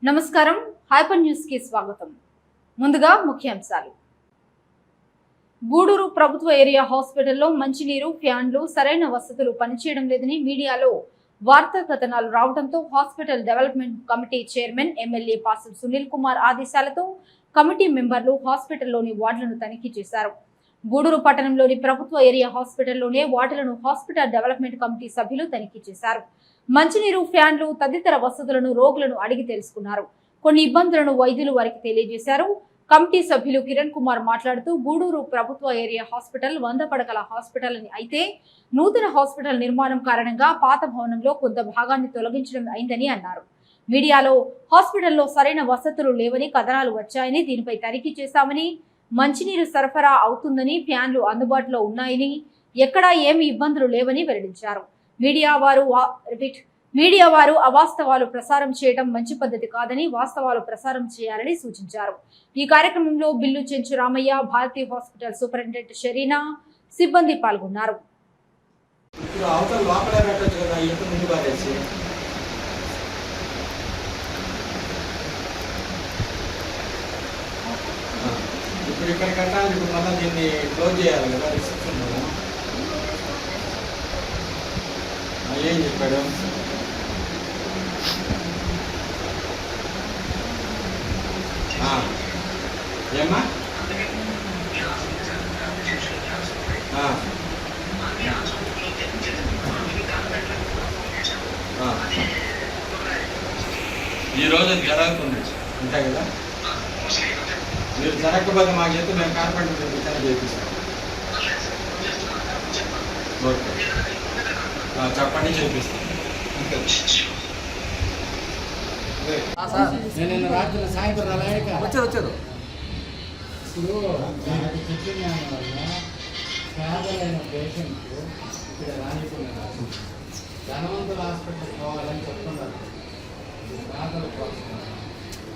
నమస్కారం hyper news కి స్వాగతం. ముందుగా ముఖ్యాంశాలు. గూడూరు ప్రభుత్వ ఏరియా హాస్పిటల్లో మంచినీరు, ఫ్యాన్లు, సరైన వసతులు పనిచేయడం లేదని మీడియాలో వార్తా కథనాలు రావడంతో hospital development committee chairman MLA Pasam Sunil Kumar ఆదేశాలతో కమిటీ మెంబర్లు హాస్పిటల్లోని వార్డులను తనిఖీ చేశారు. గూడూరు పట్టణంలోని ప్రభుత్వ ఏరియా హాస్పిటల్లోనే వార్డులను హాస్పిటల్ డెవలప్మెంట్ కమిటీ సభ్యులు తనిఖీ చేశారు. మంచినీరు, ఫ్యాన్లు తదితర వసతులను రోగులను అడిగి తెలుసుకున్నారు. కొన్ని ఇబ్బందులను వైద్యులు వారికి తెలియజేశారు. కమిటీ సభ్యులు కిరణ్ కుమార్ మాట్లాడుతూ గూడూరు ప్రభుత్వ ఏరియా హాస్పిటల్ 100 పడకల హాస్పిటల్ అని అయితే నూతన హాస్పిటల్ నిర్మాణం కారణంగా పాత భవనంలో కొంత భాగాన్ని తొలగించడం అయిందని అన్నారు. మీడియాలో హాస్పిటల్లో సరైన వసతులు లేవని కథనాలు వచ్చాయని, దీనిపై తనిఖీ చేశామని, మంచినీరు సరఫరా అవుతుందని, ఫ్యాన్లు అందుబాటులో ఉన్నాయని, ఎక్కడా ఏమి ఇబ్బందులు లేవని వెల్లడించారు. మీడియా వారు అవాస్తవాలు ప్రసారం చేయడం మంచి పద్ధతి కాదని, వాస్తవాలు ప్రసారం చేయాలని సూచించారు. ఈ కార్యక్రమంలో బిల్లు చెంచు రామయ్య, భారతీయ హాస్పిటల్ సూపరింటెండెంట్ షరీనా, సిబ్బంది పాల్గొన్నారు. ఇప్పుడు ఇక్కడ కట్టాలి, ఇప్పుడు మళ్ళీ దీన్ని క్లోజ్ చేయాలి కదా, రిసెప్షన్ ఏం చెప్పాడు? ఏమ్మా ఈరోజు అది జరుగుతుంది అంతే కదా. మీరు జరగకపోతే మాకు చెప్తే మేము కార్పెంటర్ విచారణ చేపిస్తాం. ఓకే, చెప్పండి, చేపిస్తాం. నేను నిన్న రాత్రి సాయంత్రం వచ్చారు. ఇప్పుడు చెప్పిన వల్ల పేదలైన పేషెంట్లు ఇక్కడ రానిస్తున్నారు. ధనవంతుల హాస్పిటల్ పోవాలని చెప్తున్నారు. పేదల కోసం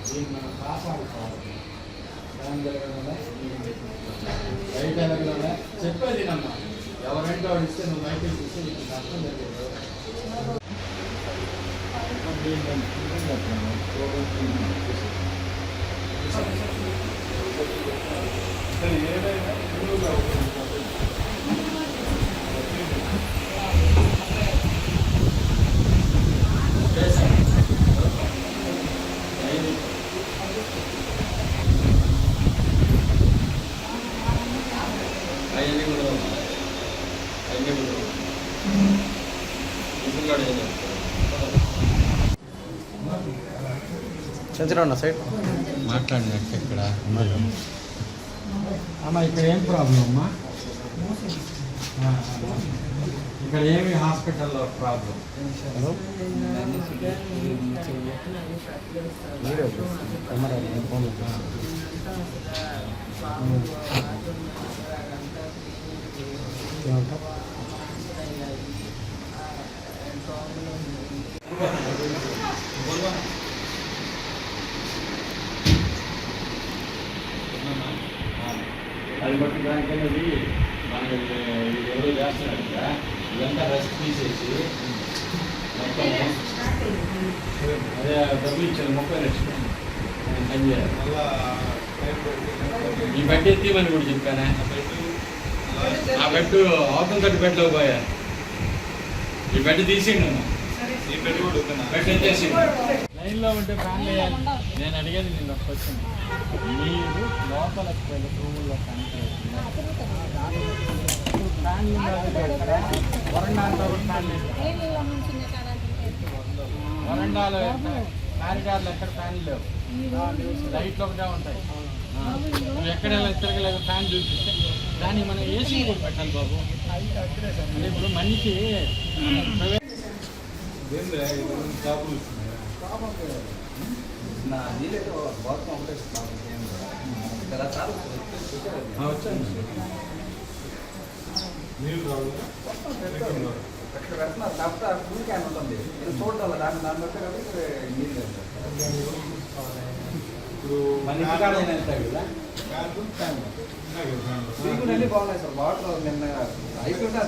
దీన్ని మనం కాపాడుకోవాలి. బయట వెళ్ళగలరా చెప్పేది నమ్మా. ఎవరంటే వాడు ఇస్తే నువ్వు బయటకు ఇస్తే నీకు కష్టం జరిగింది. చంద్రన్న సైడ్ మాట్లాడినట్టు ఇక్కడ అమ్మా, ఇక్కడ ఏం ప్రాబ్లం అమ్మా? ఇక్కడ ఏమి హాస్పిటల్లో ప్రాబ్లం? అది బట్టి దానికన్నది మనకి ఎవరు చేస్తున్నారు కదా, ఇదంతా రెస్ట్ తీసేసి మొత్తం అదే డబ్బులు ఇచ్చాను 30 లక్షలు పని చేయాలి. ఈ బట్టి ఎత్తిమని కూడా చెప్పానే. ఆ బెడ్ అవతం కట్టి బెడ్లో పోయా. ఈ బెడ్ తీసిండు, బెడ్ ఎత్తేసి లైన్లో ఉంటే ఫ్యాన్ వేయాలి. నేను అడిగేది నిన్న క్వశ్చన్, మీరు లోపలికి వెళ్ళి రూముల్లో ఫ్యాన్ వరండాలో కారిడార్లు ఎక్కడ ఫ్యాన్లు లేవు, లైట్లు ఒకటే ఉంటాయి. నువ్వు ఎక్కడ తిరగలేదు ఫ్యాన్ చూపిస్తే దానికి మనం ఏసీ కూడా పెట్టాలి బాబు. అంటే ఇప్పుడు మనిషి ఉంటుంది చూడాలి దాన్ని బట్టి నీళ్ళు అన్నీ బాగున్నాయి సార్. వాటర్ నిన్న అయిపోయిందా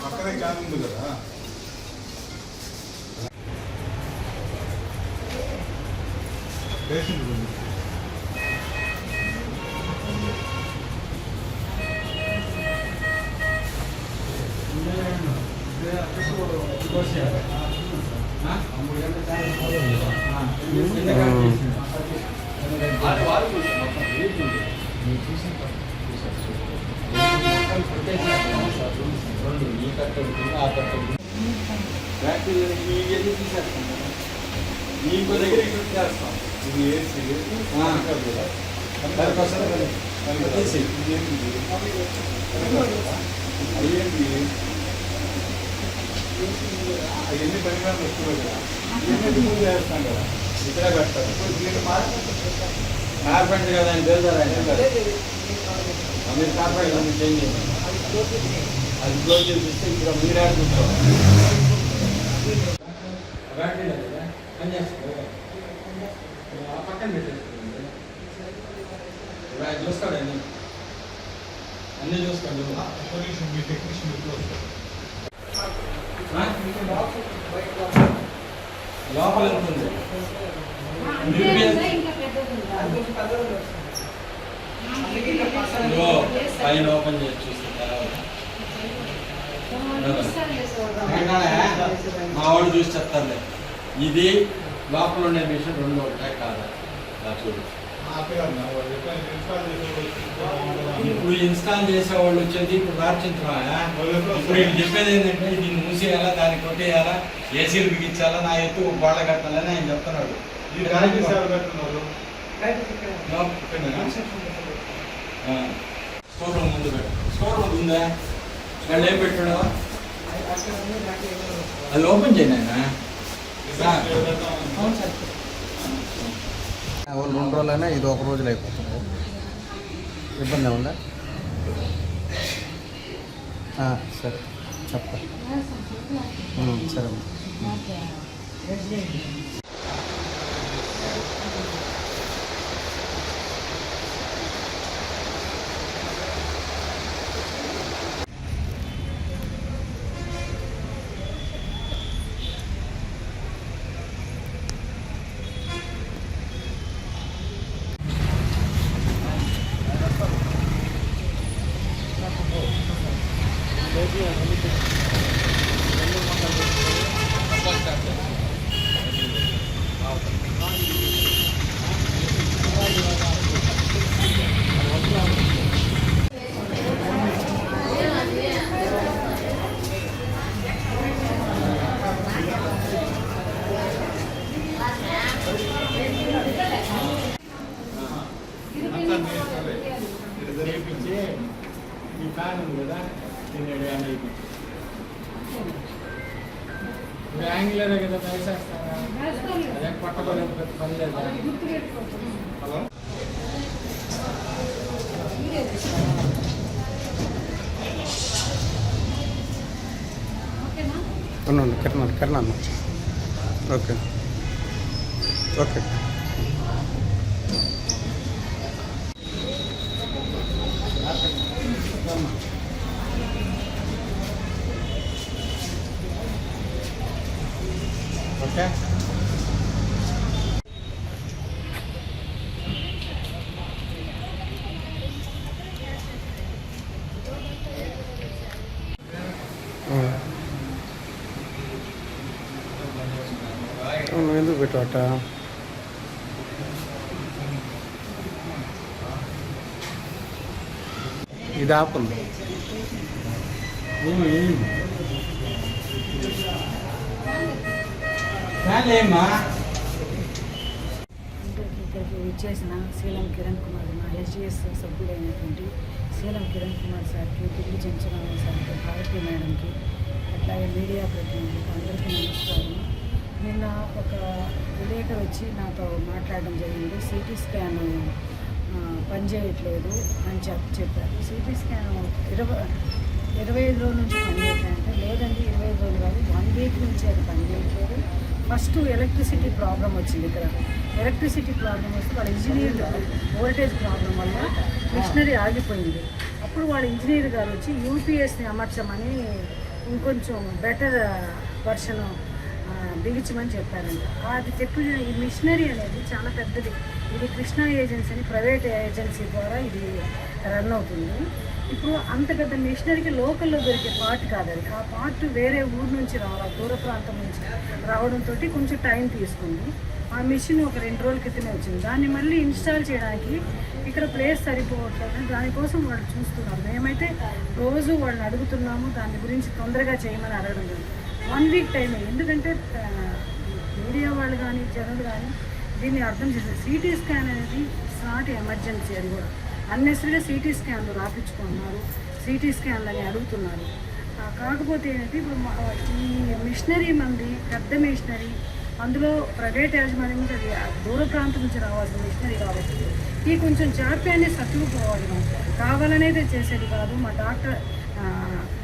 పక్కనే క్యాన్ ఉంది కదా. ఇంకో దగ్గర ఇక్కడ చేస్తాం. ఇది ఏసీ అవన్నీ పరిమాణం ఎక్కువ కదా చేస్తాం కదా, ఇక్కడే పెడతారు. కార్పెంటర్ కదా ఆయన తెలుసారా? మీరు కార్పెంటర్ మీరు చేంజ్ చేయండి, అది క్లోజ్ చేసిస్తే ఇక్కడ మీరు ఆడుకుంటారు. పక్కన పెట్టేసుకోండి, చూసుకోండి అన్నీ చూసుకోండి. లోపల ఎంత ఉంది? పైన ఓపెన్ చేసి చూస్తుందా? మా వాడు చూసి చెప్తారులే. ఇది లోపల ఉండే మిషన్ రెండు ఒకటే కాదా చూడు. ఇప్పుడు ఇన్స్టాల్ చేసేవాళ్ళు వచ్చేది ఇప్పుడు మార్చించా. ఇప్పుడు వీళ్ళు చెప్పేది ఏంటంటే దీన్ని మూసేయాలా, దాన్ని కొట్టేయాలా, ఏసీలు బిగించాలా, నా ఎత్తు గోడ కట్టాలని ఆయన చెప్తున్నాడు. స్టోర్ రూమ్ ముందు పెట్టు. స్టోర్ రూమ్ ఉందా? వాళ్ళు ఏం పెట్టాడు? అది ఓపెన్ చేయండి ఆయన. 2 రోజులైనా ఇది 1 రోజులు అయిపోతుంది. ఇబ్బంది ఉందా? సరే చెప్తా. సరే ఈ ఫ్యాన్ ఉంది కదా, యాంగిలర్ కదా వేసేస్తారా? అదే పట్టబడి పని లేదా? హలో కిరణ్ అన్న. Okay okay. ఓకే ఎందుకు పెట్టాట? ఇది ఆపుంది. ఇచ్చేసిన శీలం కిరణ్ కుమార్, మా ఎస్జిఎస్ సభ్యుడైనటువంటి శీలం కిరణ్ కుమార్ సార్కి, దిల్లు చెంచరామ సార్కి, భారతి మేడంకి, అట్లాగే మీడియా ప్రతినిధులకు అందరికీ నమస్కారం. నిన్న ఒక విలేకరు వచ్చి నాతో మాట్లాడడం జరిగింది. సిటీ స్కాన్ పనిచేయట్లేదు అని చెప్పారు. సిటీ స్కాన్ 25 రోజుల నుంచి పనిచేయట్లేదంటే, లేదండి 25 రోజులు కాదు, 1 వీక్ నుంచి అది పనిచేయట్లేదు. ఫస్ట్ ఎలక్ట్రిసిటీ ప్రాబ్లం వచ్చింది. ఇక్కడ ఎలక్ట్రిసిటీ ప్రాబ్లం వస్తే వాళ్ళ ఇంజనీర్ వోల్టేజ్ ప్రాబ్లం వల్ల మిషనరీ ఆగిపోయింది. అప్పుడు వాళ్ళ ఇంజనీర్ గారు వచ్చి యూపీఎస్ని అమర్చమని ఇంకొంచెం బెటర్ వర్షన్ బిగించమని చెప్పారంట. అది చెప్పిన ఈ మిషనరీ అనేది చాలా పెద్దది. ఇది కృష్ణా ఏజెన్సీ అని ప్రైవేట్ ఏజెన్సీ ద్వారా ఇది రన్ అవుతుంది. ఇప్పుడు అంత పెద్ద మిషనరీకి లోకల్లో దొరికే పార్ట్ కాదు అది. ఆ పార్ట్ వేరే ఊరు నుంచి రావాలి, దూర ప్రాంతం నుంచి రావడంతో కొంచెం టైం తీసుకుంది. ఆ మిషన్ ఒక 2 రోజుల క్రితమే వచ్చింది. దాన్ని మళ్ళీ ఇన్స్టాల్ చేయడానికి ఇక్కడ ప్లేస్ సరిపోవట్లేదు. దానికోసం వాళ్ళు చూస్తున్నారు. మేమైతే రోజు వాళ్ళని అడుగుతున్నాము, దాని గురించి తొందరగా చేయమని అడగడం లేదు. 1 వీక్ టైం. ఎందుకంటే మీడియా వాళ్ళు కానీ జనాలు కానీ దీన్ని అర్థం చేశారు. సిటీ స్కాన్ అనేది నాట్ ఎమర్జెన్సీ. అది కూడా అన్నెసరీగా సిటీ స్కాన్లు రాపించుకుంటున్నారు, సిటీ స్కాన్లు అని అడుగుతున్నారు. కాకపోతే ఏంటంటే ఇప్పుడు ఈ మిషనరీ మంది పెద్ద మిషనరీ, అందులో ప్రైవేట్ యాజమాన్యం నుంచి అది దూర ప్రాంతం నుంచి రావాల్సిన మిషనరీ కాబట్టి ఈ కొంచెం జాప్యాన్ని సర్దుకుపోవాలి. కావాలనేది చేసేది కాదు. మా డాక్టర్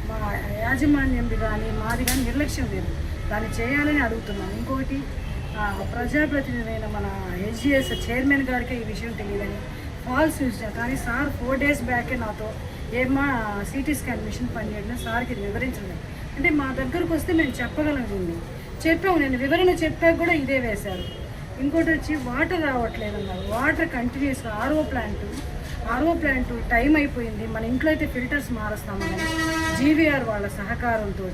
మా యాజమాన్యంది కానీ మాది కానీ నిర్లక్ష్యం లేదు. దాన్ని చేయాలని అడుగుతున్నాం. ఇంకొకటి ప్రజాప్రతినిధి అయిన మన హెచ్జిఎస్ చైర్మన్ గారికి ఈ విషయం తెలియదని ఫాల్స్ న్యూస్. కానీ సార్ 4 days బ్యాకే నాతో ఏమా సిటీ స్కాన్ మిషన్ పనిచేయడం సార్కి వివరించండి అంటే మా దగ్గరకు వస్తే మేము చెప్పగలిగింది చెప్పాము. నేను వివరణ చెప్పాక కూడా ఇదే వేశారు. ఇంకోటి వచ్చి వాటర్ రావట్లేదు అన్నారు. వాటర్ కంటిన్యూస్గా ఆర్ఓ ప్లాంట్ టైం అయిపోయింది. మన ఇంట్లో అయితే ఫిల్టర్స్ మారుస్తాము కానీ జీవీఆర్ వాళ్ళ సహకారంతో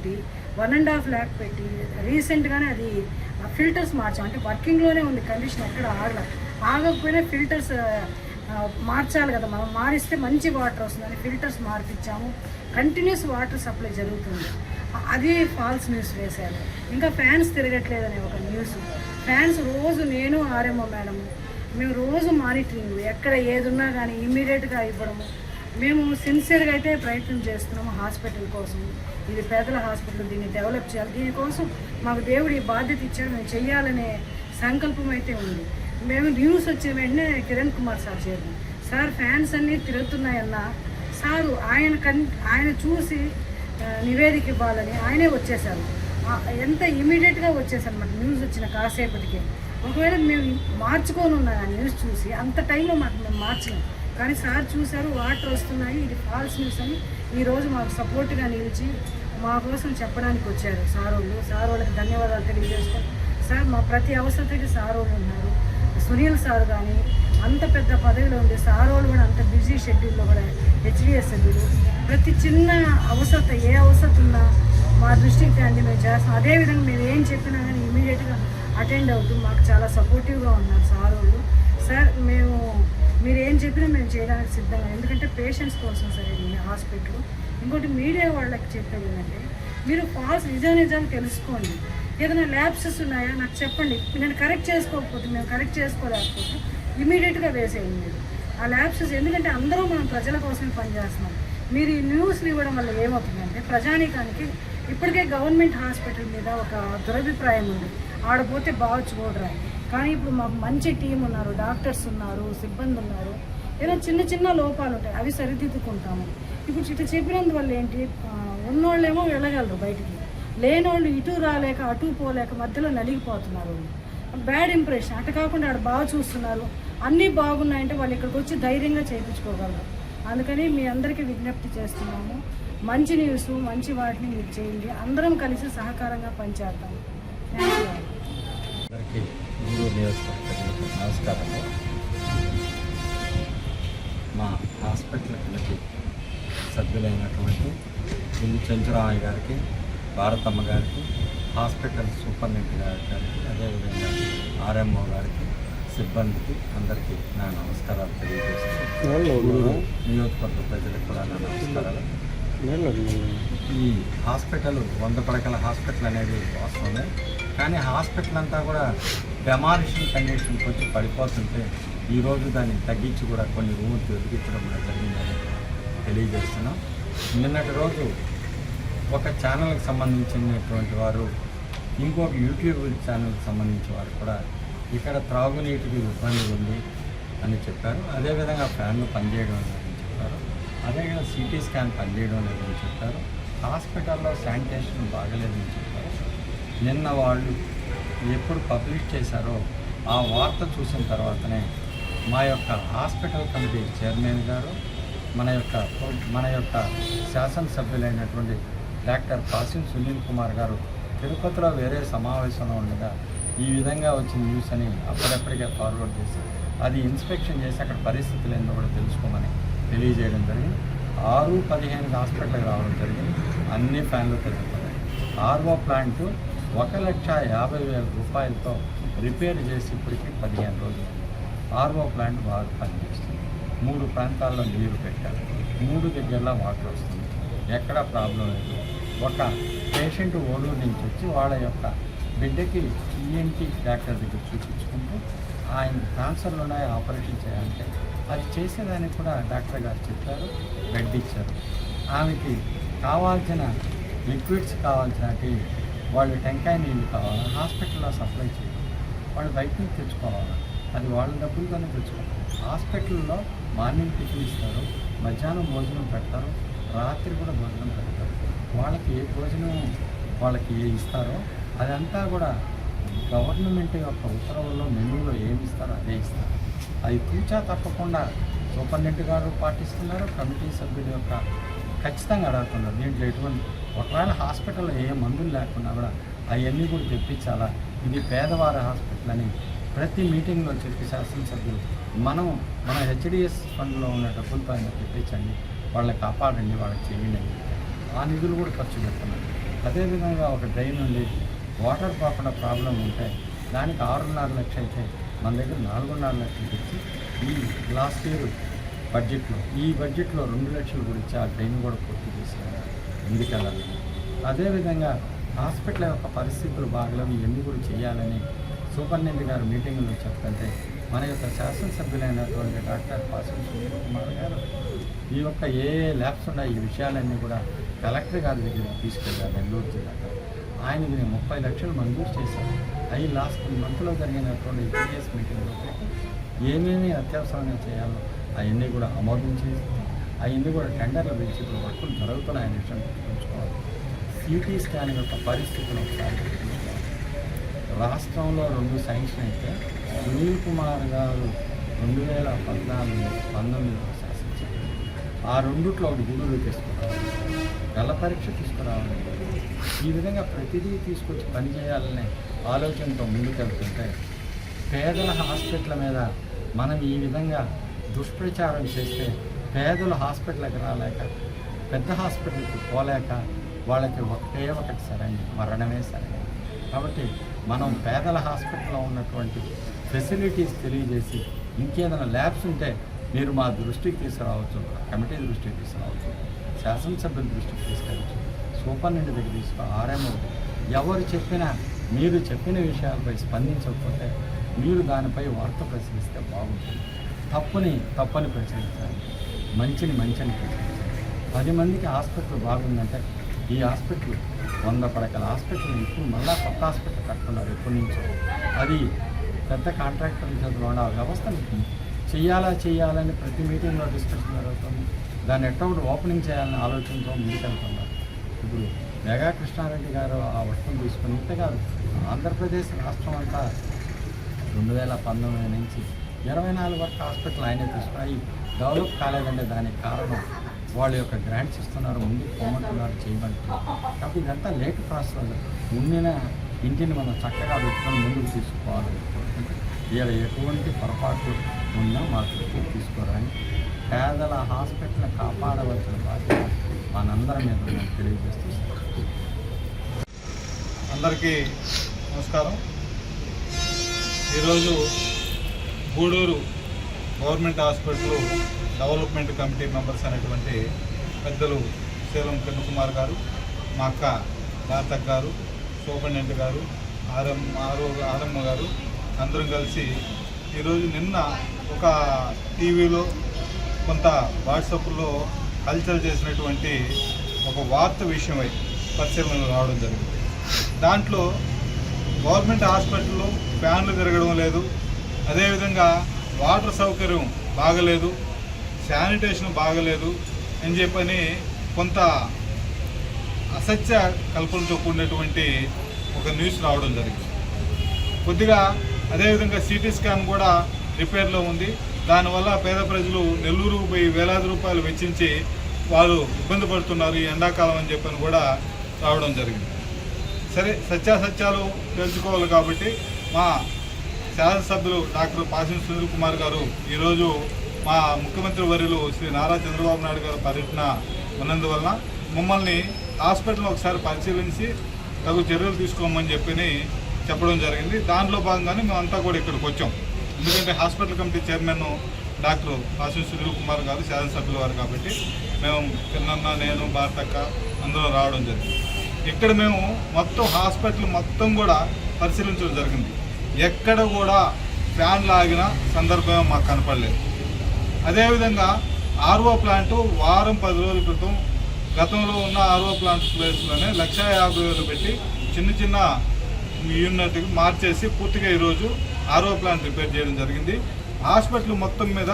1.5 lakh పెట్టి రీసెంట్గానే అది ఫిల్టర్స్ మార్చాం. అంటే వర్కింగ్లోనే ఉంది, కండిషన్ ఎక్కడ ఆగకపోయినా ఫిల్టర్స్ మార్చాలి కదా, మనం మారిస్తే మంచి వాటర్ వస్తుందని ఫిల్టర్స్ మార్పించాము. కంటిన్యూస్ వాటర్ సప్లై జరుగుతుంది. అది ఫాల్స్ న్యూస్ వేశారు. ఇంకా ఫ్యాన్స్ తిరగట్లేదనే ఒక న్యూస్. ఫ్యాన్స్ రోజు నేను ఆర్ఎంఓ మేడం మేము రోజు మానిటరింగ్, ఎక్కడ ఏదున్నా కానీ ఇమ్మీడియట్గా ఇవ్వడము. మేము సిన్సియర్గా అయితే ప్రయత్నం చేస్తున్నాము హాస్పిటల్ కోసం. ఇది పేదల హాస్పిటల్, దీన్ని డెవలప్ చేయాలి. దీనికోసం మాకు దేవుడు ఈ బాధ్యత ఇచ్చాడు, మేము చెయ్యాలనే సంకల్పం అయితే ఉంది. మేము న్యూస్ వచ్చే వెంటనే కిరణ్ కుమార్ సార్ చేద్దాం, సార్ ఫ్యాన్స్ అన్నీ తిరుగుతున్నాయన్నా సారు ఆయన చూసి నివేదిక ఇవ్వాలని ఆయనే వచ్చేసారు. ఎంత ఇమీడియట్గా వచ్చేసారు అన్నమాట న్యూస్ వచ్చిన కాసేపటికే. ఒకవేళ మేము మార్చుకొని ఉన్నాం ఆ న్యూస్ చూసి, అంత టైంలో మేము మార్చలేం. కానీ సార్ చూశారు, వాటర్ వస్తున్నాయి, ఇది ఫాల్స్ న్యూస్ అని ఈరోజు మాకు సపోర్ట్గా నిలిచి మా కోసం చెప్పడానికి వచ్చారు సార్ వాళ్ళకి ధన్యవాదాలు తెలియజేస్తాం. సార్ మా ప్రతి అవసరతకి సార్ వాళ్ళు ఉన్నారు. సునీల్ సార్ కానీ అంత పెద్ద పదవిలో ఉంది, సార్ వాళ్ళు కూడా అంత బిజీ షెడ్యూల్లో కూడా హెచ్డిఎస్ సభ్యులు ప్రతి చిన్న అవసరత ఏ అవసరత ఉన్నా మా దృష్టికి తేండి మేము చేస్తాం. అదేవిధంగా మేము ఏం చెప్పినా కానీ ఇమీడియట్గా అటెండ్ అవుతూ మాకు చాలా సపోర్టివ్గా ఉన్నారు సార్ వాళ్ళు. సార్ మీరు ఏం చెప్పినా మేము చేయడానికి సిద్ధంగా, ఎందుకంటే పేషెంట్స్ కోసం సార్ ఇది హాస్పిటల్. ఇంకోటి మీడియా వాళ్ళకి చెప్పేది ఏంటంటే మీరు ఫాల్స్ నిజాలు తెలుసుకోండి. ఏదైనా ల్యాబ్సెస్ ఉన్నాయా నాకు చెప్పండి. నేను కరెక్ట్ చేసుకోకపోతే, మేము కరెక్ట్ చేసుకోలేకపోతే ఇమీడియట్గా వేసేయండి మీరు ఆ ల్యాబ్సెస్. ఎందుకంటే అందరూ మనం ప్రజల కోసమే పనిచేస్తున్నాం. మీరు ఈ న్యూస్లు ఇవ్వడం వల్ల ఏమవుతుందంటే ప్రజానీకానికి ఇప్పటికే గవర్నమెంట్ హాస్పిటల్ మీద ఒక దురభిప్రాయం ఉంది, ఆడపోతే బాగా చూడరా. కానీ ఇప్పుడు మాకు మంచి టీం ఉన్నారు, డాక్టర్స్ ఉన్నారు, సిబ్బంది ఉన్నారు. ఏదో చిన్న లోపాలు ఉంటాయి, అవి సరిదిద్దుకుంటాము. ఇప్పుడు ఇట్లా చెప్పినందువల్ల ఏంటి, ఉన్నోళ్ళేమో వెళ్ళగలరు బయటికి, లేనోళ్ళు ఇటు రాలేక అటు పోలేక మధ్యలో నలిగిపోతున్నారు. Bad impression. అటు కాకుండా ఆడ బాగా చూస్తున్నారు, అన్నీ బాగున్నాయంటే వాళ్ళు ఇక్కడికి వచ్చి ధైర్యంగా చేయించుకోగలరు. అందుకని మీ అందరికీ విజ్ఞప్తి చేస్తున్నాము, మంచి న్యూస్ మంచి వాటిని మీరు చేయండి, అందరం కలిసి సహకారంగా పనిచేద్దాం. అందరికీ గూడూరు నియోజకవర్గానికి నమస్కారము. మా హాస్పిటల్ కమిటీ సభ్యులైనటువంటి ముందు చెంచురామయ్య గారికి, భారతమ్మ గారికి, హాస్పిటల్ సూపరింటెండెంట్ గారికి, అదేవిధంగా ఆర్ఎంఓ గారికి, సిబ్బందికి అందరికీ నా నమస్కారాలు తెలియజేస్తున్నాను. నియోజకవర్గ ప్రజలకు కూడా నా నమస్కారాలు. ఈ హాస్పిటల్ 100 పడకల హాస్పిటల్ అనేది వాస్తవమే, కానీ హాస్పిటల్ అంతా కూడా డెమాలిషన్ కండిషన్కి వచ్చి పడిపోతుంటే ఈరోజు దాన్ని తగ్గించి కూడా కొన్ని రూములు తొలగించడం కూడా జరిగిందని తెలియజేస్తున్నాం. నిన్నటి రోజు ఒక ఛానల్కి సంబంధించినటువంటి వారు ఇంకొక యూట్యూబ్ ఛానల్కి సంబంధించిన వారు కూడా ఇక్కడ త్రాగునీటికి ఇబ్బంది ఉంది అని చెప్పారు. అదేవిధంగా ఫ్యాన్లు పనిచేయడం లేదని చెప్పారు. అదేవిధంగా సిటీ స్కాన్ పనిచేయడం లేదని చెప్పారు. హాస్పిటల్లో శానిటేషన్ బాగలేదని చెప్పారు. నిన్న వాళ్ళు ఎప్పుడు పబ్లిష్ చేశారో ఆ వార్త చూసిన తర్వాతనే మా యొక్క హాస్పిటల్ కమిటీ చైర్మన్ గారు, మన యొక్క శాసనసభ్యులైనటువంటి డాక్టర్ కాసిం సునీల్ కుమార్ గారు తిరుపతిలో వేరే సమావేశంలో ఉండగా ఈ విధంగా వచ్చిన న్యూస్ అని అప్పటికే ఫార్వర్డ్ చేసి అది ఇన్స్పెక్షన్ చేసి అక్కడ పరిస్థితులు ఏందో కూడా తెలుసుకోమని తెలియజేయడం జరిగింది. 6-15 హాస్పిటల్కి రావడం జరిగింది. అన్ని ఫ్యాన్లు తిరుగుతున్నాయి. ఆర్ఓ ప్లాంట్ 1,50,000 రూపాయలతో రిపేర్ చేసి ఇప్పటికీ 15 రోజులు. ఆర్ఓ ప్లాంట్ బాగా పనిచేస్తుంది. 3 ప్రాంతాల్లో నీరు పెట్టారు. 3 దగ్గరలో వాటర్ వస్తుంది. ఎక్కడ ప్రాబ్లం లేదు. ఒక పేషెంట్ ఓడూరు నుంచి వచ్చి వాళ్ళ యొక్క బిడ్డకి ఈఎన్టీ డాక్టర్ దగ్గర చూపించుకుంటూ ఆయన క్యాన్సర్లు ఉన్నాయి, ఆపరేషన్ చేయాలంటే అది చేసేదానికి కూడా డాక్టర్ గారు చెప్పారు, బెడ్ ఇచ్చారు. ఆమెకి కావాల్సిన లిక్విడ్స్ కావాల్సినవి వాళ్ళు టెంకాయ నీళ్ళు కావాలి, హాస్పిటల్లో సప్లై చేయాలి, వాళ్ళు బయట నుంచి తెచ్చుకోవాలి, అది వాళ్ళ డబ్బులతోనే తెచ్చుకోవాలి. హాస్పిటల్లో మార్నింగ్ టిఫిన్ ఇస్తారు, మధ్యాహ్నం భోజనం పెడతారు, రాత్రి కూడా భోజనం పెడతారు. వాళ్ళకి ఏ భోజనం వాళ్ళకి ఏ ఇస్తారో అదంతా కూడా గవర్నమెంట్ యొక్క ఉత్తర్వుల్లో మెనూలో ఏమి ఇస్తారో అదే ఇస్తారు. అది తూచా తప్పకుండా సూపరింటెండెంట్ గారు పాటిస్తున్నారు, కమిటీ సభ్యుల యొక్క ఖచ్చితంగా అడుగుతున్నారు. దీంట్లో ఎటువంటి ఒకవేళ హాస్పిటల్లో ఏ మందులు లేకున్నా కూడా అవన్నీ కూడా తెప్పించాలా, ఇది పేదవారి హాస్పిటల్ అని ప్రతి మీటింగ్లో చెప్పి శాసనసభ్యులు మన హెచ్డిఎస్ ఫండ్లో ఉన్న డబ్బులతో ఆయన తెప్పించండి, వాళ్ళని కాపాడండి, వాళ్ళకి చేయండి. ఆ నిధులు కూడా ఖర్చు పెడుతున్నారు. అదేవిధంగా ఒక డ్రైన్ నుండి వాటర్ పోకుండా ప్రాబ్లం ఉంటే దానికి 6.5 లక్షలు అయితే మన దగ్గర 4.5 లక్షలు ఇచ్చి ఈ లాస్ట్ ఇయర్ ఈ బడ్జెట్లో 2 లక్షలు కూడా ఇచ్చి ఆ డ్రైన్ కూడా పూర్తి చేసి ముందుకెళ్ళాలి. అదేవిధంగా హాస్పిటల్ యొక్క పరిస్థితులు బాగలేవు, ఇవన్నీ కూడా చేయాలని సూపరింటెండెంట్ గారు మీటింగ్లో చెప్తుంటే మన యొక్క శాసనసభ్యులైనటువంటి డాక్టర్ పాసం సునీల్ కుమార్ గారు ఈ యొక్క ఏ ల్యాబ్స్ ఉన్నాయి ఈ విషయాలన్నీ కూడా కలెక్టర్ గారి దగ్గరికి తీసుకెళ్ళారు నెల్లూరు జిల్లాలో. ఆయన దీన్ని 30 లక్షలు మంజూరు చేశారు. అవి లాస్ట్ మంత్లో జరిగినటువంటి టీఎస్ మీటింగ్లో ఏమేమి అత్యవసరంగా చేయాలో అవన్నీ కూడా ఆమోదించి అవన్నీ కూడా టెండర్లు పిలిచి ఇప్పుడు వర్కులు జరుగుతున్నాయని విషయం గుర్తుంచుకోవాలి. సిటీ స్కాన్ యొక్క పరిస్థితులు ఒకసారి గుర్తుంచుకోవాలి. రాష్ట్రంలో 2 శాంక్షన్ అయితే సునీల్ కుమార్ గారు 2014-19లో శాసించారు. ఆ రెండిట్లో ఒకటి గూడూరు తీసుకురావాలి, గల పరీక్ష తీసుకురావాలి. ఈ విధంగా ప్రతిదీ తీసుకొచ్చి పనిచేయాలనే ఆలోచనతో ముందుకెళ్తుంటే పేదల హాస్పిటల్ మీద మనం ఈ విధంగా దుష్ప్రచారం చేస్తే పేదలు హాస్పిటల్కి రాలేక పెద్ద హాస్పిటల్కి పోలేక వాళ్ళకి ఒకటి సరైన మరణమే సరైన. కాబట్టి మనం పేదల హాస్పిటల్లో ఉన్నటువంటి ఫెసిలిటీస్ తెలియజేసి ఇంకేదైనా ల్యాబ్స్ ఉంటే మీరు మా దృష్టికి తీసుకురావచ్చు, కమిటీ దృష్టికి తీసుకురావచ్చు, శాసనసభ్యుల దృష్టికి తీసుకెళ్ళచ్చు, సూపరింటెండెంట్ దగ్గర తీసుకో, ఆర్ఎంఓ ఎవరు చెప్పినా మీరు చెప్పిన విషయాలపై స్పందించకపోతే మీరు దానిపై వార్త ప్రచురిస్తే బాగుంటుంది. తప్పని ప్రచురించాలి, మంచిని ప్రచురించాలి. 10 మందికి హాస్పిటల్ బాగుందంటే ఈ హాస్పిటల్ 100 పడకల హాస్పిటల్ ఇప్పుడు మళ్ళీ కొత్త హాస్పిటల్ కట్టుకున్నారు ఎప్పటి నుంచో. అది పెద్ద కాంట్రాక్టర్ చేతుల్లో ఆ వ్యవస్థను చేయాలని ప్రతి మీటింగ్లో డిస్కషన్ జరుగుతుంది. దాన్ని ఎట్టొకటి ఓపెనింగ్ చేయాలని ఆలోచనతో ముందుకెళ్తున్నారు. ఇప్పుడు మెగా కృష్ణారెడ్డి గారు ఆ వస్తువును తీసుకుని ఇంతే కాదు, ఆంధ్రప్రదేశ్ రాష్ట్రం అంతా 2019 నుంచి 24 వరకు హాస్పిటల్ ఆయనే తీసుకుని డెవలప్ కాలేదంటే దానికి కారణం వాళ్ళ యొక్క గ్రాంట్స్ ఇస్తున్నారు, ముందుకు పోమంటున్నారు, చేయమంటున్నారు. కాబట్టి ఇదంతా లేట్ ప్రాసెస్. ఉండిన ఇంటిని మనం చక్కగా పెట్టుకొని ముందుకు తీసుకోవాలి. ఇలా ఎటువంటి పొరపాటు ఉన్నా మా దృష్టికి తీసుకోవాలని పేదల హాస్పిటల్ కాపాడవలసిన బాధ్యత మనందరం మీద నేను తెలియజేస్తూ అందరికీ నమస్కారం. ఈరోజు Gudur government hospital development committee members అనేటువంటి పెద్దలు శీలం కన్నుకుమార్ గారు, మా అక్క రాతక్ గారు, సూపరింటెండెంట్ గారు, ఆర్ఎం గారు అందరం కలిసి ఈరోజు నిన్న ఒక టీవీలో కొంత వాట్సాప్లో హల్చల్ చేసినటువంటి ఒక వార్త విషయమై పరిశీలనలు రావడం జరిగింది. దాంట్లో గవర్నమెంట్ హాస్పిటల్లో ఫ్యాన్లు తిరగడం లేదు, అదేవిధంగా వాటర్ సౌకర్యం బాగలేదు, శానిటేషన్ బాగలేదు అని చెప్పని కొంత అసత్య కల్పనతో కూడినటువంటి ఒక న్యూస్ రావడం జరిగింది. కొద్దిగా అదేవిధంగా సిటీ స్కాన్ కూడా రిపేర్లో ఉంది. దానివల్ల పేద ప్రజలు నెల్లూరు పోయి వేలాది రూపాయలు వెచ్చించి వాళ్ళు ఇబ్బంది పడుతున్నారు ఈ ఎండాకాలం అని చెప్పని కూడా రావడం జరిగింది. సరే సత్యాసత్యాలు తెలుసుకోవాలి కాబట్టి మా శాసనసభ్యులు డాక్టర్ పాసిం సునీల్ కుమార్ గారు ఈరోజు మా ముఖ్యమంత్రి వర్యులు శ్రీ నారా చంద్రబాబు నాయుడు గారు పర్యటన ఉన్నందువలన మమ్మల్ని హాస్పిటల్ ఒకసారి పరిశీలించి తగు చర్యలు తీసుకోమని చెప్పడం జరిగింది. దాంట్లో భాగంగానే మేమంతా కూడా ఇక్కడికి వచ్చాం. ఎందుకంటే hospital committee chairman doctor పాసిం Sunil Kumar గారు శాసనసభ్యుల వారు కాబట్టి మేము చిన్నన్న, నేను, భారతక్క అందరూ రావడం జరిగింది. ఇక్కడ మేము మొత్తం హాస్పిటల్ మొత్తం కూడా పరిశీలించడం జరిగింది. ఎక్కడ కూడా ఫ్యాన్ లాగిన సందర్భం మాకు కనపడలేదు. అదేవిధంగా ఆర్ఓ ప్లాంటు వారం 10 రోజుల క్రితం గతంలో ఉన్న ఆర్ఓ ప్లాంట్ ప్లేస్లోనే 1,50,000 పెట్టి చిన్న యూనిట్కి మార్చేసి పూర్తిగా ఈరోజు ఆర్ఓ ప్లాంట్ రిపేర్ చేయడం జరిగింది. హాస్పిటల్ మొత్తం మీద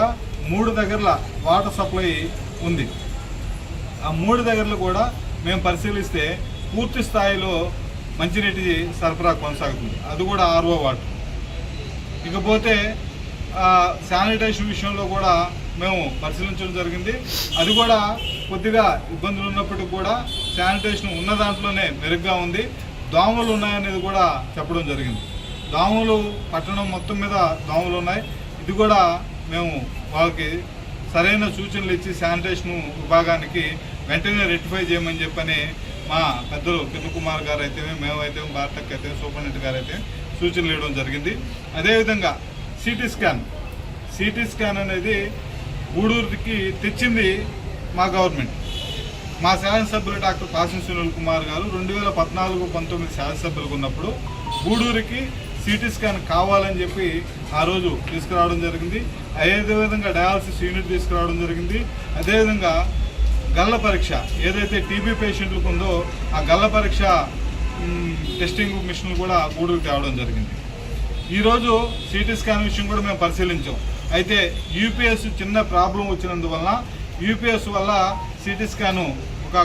3 దగ్గరల వాటర్ సప్లై ఉంది. ఆ 3 దగ్గరలు కూడా మేము పరిశీలిస్తే పూర్తి స్థాయిలో మంచినీటి సరఫరా కొనసాగుతుంది. అది కూడా ఆర్ఓ వాటర్. ఇకపోతే శానిటైజేషన్ విషయంలో కూడా మేము పరిశీలించడం జరిగింది. అది కూడా కొద్దిగా ఇబ్బందులు ఉన్నప్పటికీ కూడా శానిటేషన్ ఉన్న దాంట్లోనే మెరుగ్గా ఉంది. దోమలు ఉన్నాయనేది కూడా చెప్పడం జరిగింది. దోమలు పట్టణం మొత్తం మీద దోమలు ఉన్నాయి. ఇది కూడా మేము వాళ్ళకి సరైన సూచనలు ఇచ్చి శానిటేషన్ విభాగానికి వెంటనే రెక్టిఫై చేయమని చెప్పని మా పెద్దలు కిరణ్ కుమార్ గారు అయితే, మేమైతే, భారతక్ అయితే, సూపరింటెండెంట్ గారు అయితే సూచనలు ఇవ్వడం జరిగింది. అదేవిధంగా సిటీ స్కాన్ అనేది గూడూరుకి తెచ్చింది మా గవర్నమెంట్. మా శాసనసభ్యులు డాక్టర్ పాసిం సునీల్ కుమార్ గారు 2014-19 శాసనసభ్యులకు ఉన్నప్పుడు గూడూరుకి సిటీ స్కాన్ కావాలని చెప్పి ఆ రోజు తీసుకురావడం జరిగింది. అదేవిధంగా డయాలసిస్ యూనిట్ తీసుకురావడం జరిగింది. అదేవిధంగా గల్ల పరీక్ష ఏదైతే టీబీ పేషెంట్లకు ఉందో ఆ గల్ల పరీక్ష టెస్టింగ్ మిషన్లు కూడా గూడూరుకి తేవడం జరిగింది. ఈరోజు సిటీ స్కాన్ విషయం కూడా మేము పరిశీలించాం. అయితే యూపీఎస్ చిన్న ప్రాబ్లం వచ్చినందువలన యూపీఎస్ వల్ల సిటీ స్కాను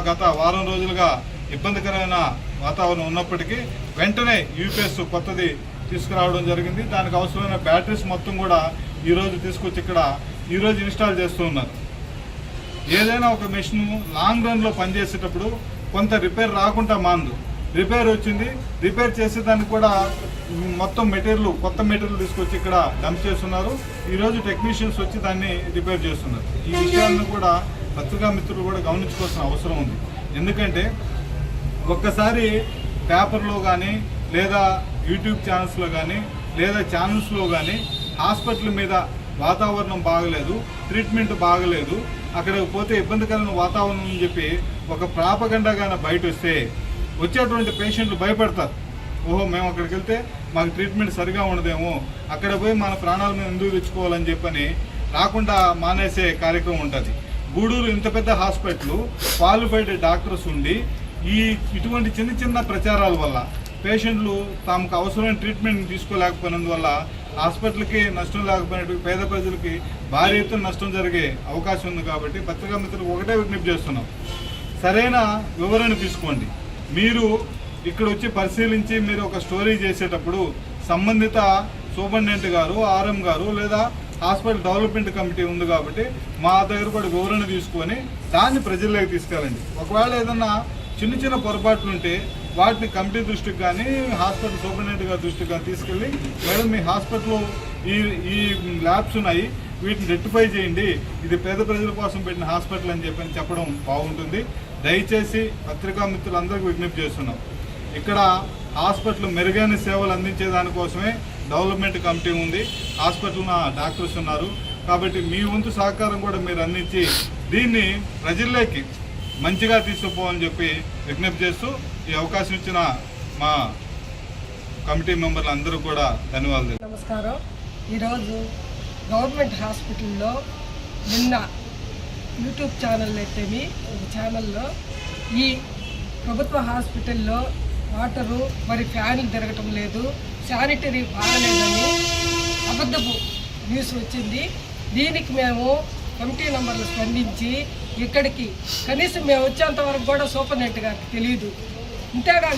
గత వారం రోజులుగా ఇబ్బందికరమైన వాతావరణం ఉన్నప్పటికీ వెంటనే యూపీఎస్ కొత్తది తీసుకురావడం జరిగింది. దానికి అవసరమైన బ్యాటరీస్ మొత్తం కూడా ఈరోజు తీసుకొచ్చి ఇక్కడ ఈరోజు ఇన్స్టాల్ చేస్తూ ఉన్నారు. ఏదైనా ఒక మెషిన్ లాంగ్ రన్లో పనిచేసేటప్పుడు కొంత రిపేర్ రాకుండా మాందు రిపేర్ వచ్చింది. రిపేర్ చేసేదానికి కూడా మొత్తం కొత్త మెటీరియల్ తీసుకొచ్చి ఇక్కడ డంప్ చేస్తున్నారు. ఈరోజు టెక్నీషియన్స్ వచ్చి దాన్ని రిపేర్ చేస్తున్నారు. ఈ విషయాలను కూడా పత్రికా మిత్రులు కూడా గమనించుకోవాల్సిన అవసరం ఉంది. ఎందుకంటే ఒక్కసారి పేపర్లో కానీ లేదా యూట్యూబ్ ఛానల్స్లో కానీ లేదా ఛానల్స్లో కానీ హాస్పిటల్ మీద వాతావరణం బాగలేదు, ట్రీట్మెంట్ బాగలేదు, అక్కడికి పోతే ఇబ్బందికరమైన వాతావరణం అని చెప్పి ఒక ప్రాపగండాగానే బయట వస్తే వచ్చేటువంటి పేషెంట్లు భయపడతారు. ఓహో, మేము అక్కడికి వెళ్తే మాకు ట్రీట్మెంట్ సరిగా ఉండదేమో, అక్కడ పోయి మన ప్రాణాల మీద ఎందుకు తెచ్చుకోవాలని చెప్పని రాకుండా మానేసే కార్యక్రమం ఉంటుంది. గూడూరు ఇంత పెద్ద హాస్పిటల్, క్వాలిఫైడ్ డాక్టర్స్ ఉండి ఇటువంటి చిన్న ప్రచారాల వల్ల పేషెంట్లు తమకు అవసరమైన ట్రీట్మెంట్ తీసుకోలేకపోయినందువల్ల హాస్పిటల్కి నష్టం లేకపోయినట్టు పేద ప్రజలకి భారీ ఎత్తున నష్టం జరిగే అవకాశం ఉంది. కాబట్టి పత్రికా మిత్రులకు ఒకటే విజ్ఞప్తి చేస్తున్నాం, సరైన వివరణ తీసుకోండి. మీరు ఇక్కడ వచ్చి పరిశీలించి మీరు ఒక స్టోరీ చేసేటప్పుడు సంబంధిత సూపరింటెండెంట్ గారు, ఆర్ఎం గారు లేదా హాస్పిటల్ డెవలప్మెంట్ కమిటీ ఉంది కాబట్టి మా దగ్గర కూడా వివరణ తీసుకొని దాన్ని ప్రజల్లోకి తీసుకెళ్ళండి. ఒకవేళ ఏదన్నా చిన్న పొరపాట్లు ఉంటే వాటిని కమిటీ దృష్టికి కానీ హాస్పిటల్ సూపరింటెండెంట్ గారి దృష్టికి కానీ తీసుకెళ్ళి, మేడం మీ హాస్పిటల్లో ఈ ల్యాబ్స్ ఉన్నాయి, వీటిని రెక్టిఫై చేయండి, ఇది పేద ప్రజల కోసం పెట్టిన హాస్పిటల్ అని చెప్పడం బాగుంటుంది. దయచేసి పత్రికా మిత్రులందరికీ విజ్ఞప్తి చేస్తున్నాం, ఇక్కడ హాస్పిటల్ మెరుగైన సేవలు అందించే దానికోసమే డెవలప్మెంట్ కమిటీ ఉంది, హాస్పిటల్లో డాక్టర్స్ ఉన్నారు. కాబట్టి మీ వంతు సహకారం కూడా మీరు అందించి దీన్ని ప్రజల్లోకి మంచిగా తీసుకుపోవాలని చెప్పి విజ్ఞప్తి చేస్తూ ఈ అవకాశం ఇచ్చిన మా కమిటీ మెంబర్లు అందరూ కూడా ధన్యవాదాలు. నమస్కారం. ఈరోజు గవర్నమెంట్ హాస్పిటల్లో నిన్న యూట్యూబ్ ఛానల్ అయితేమి ఛానల్లో ఈ ప్రభుత్వ హాస్పిటల్లో వాటరు మరి ఫ్యాన్లు తిరగటం లేదు, శానిటరీ బాగలేదని అబద్ధపు న్యూస్ వచ్చింది. దీనికి మేము కమిటీ నంబర్లు స్పందించి ఇక్కడికి కనీసం మేము వచ్చేంత వరకు కూడా సూపరింటెండెంట్ గారికి తెలియదు.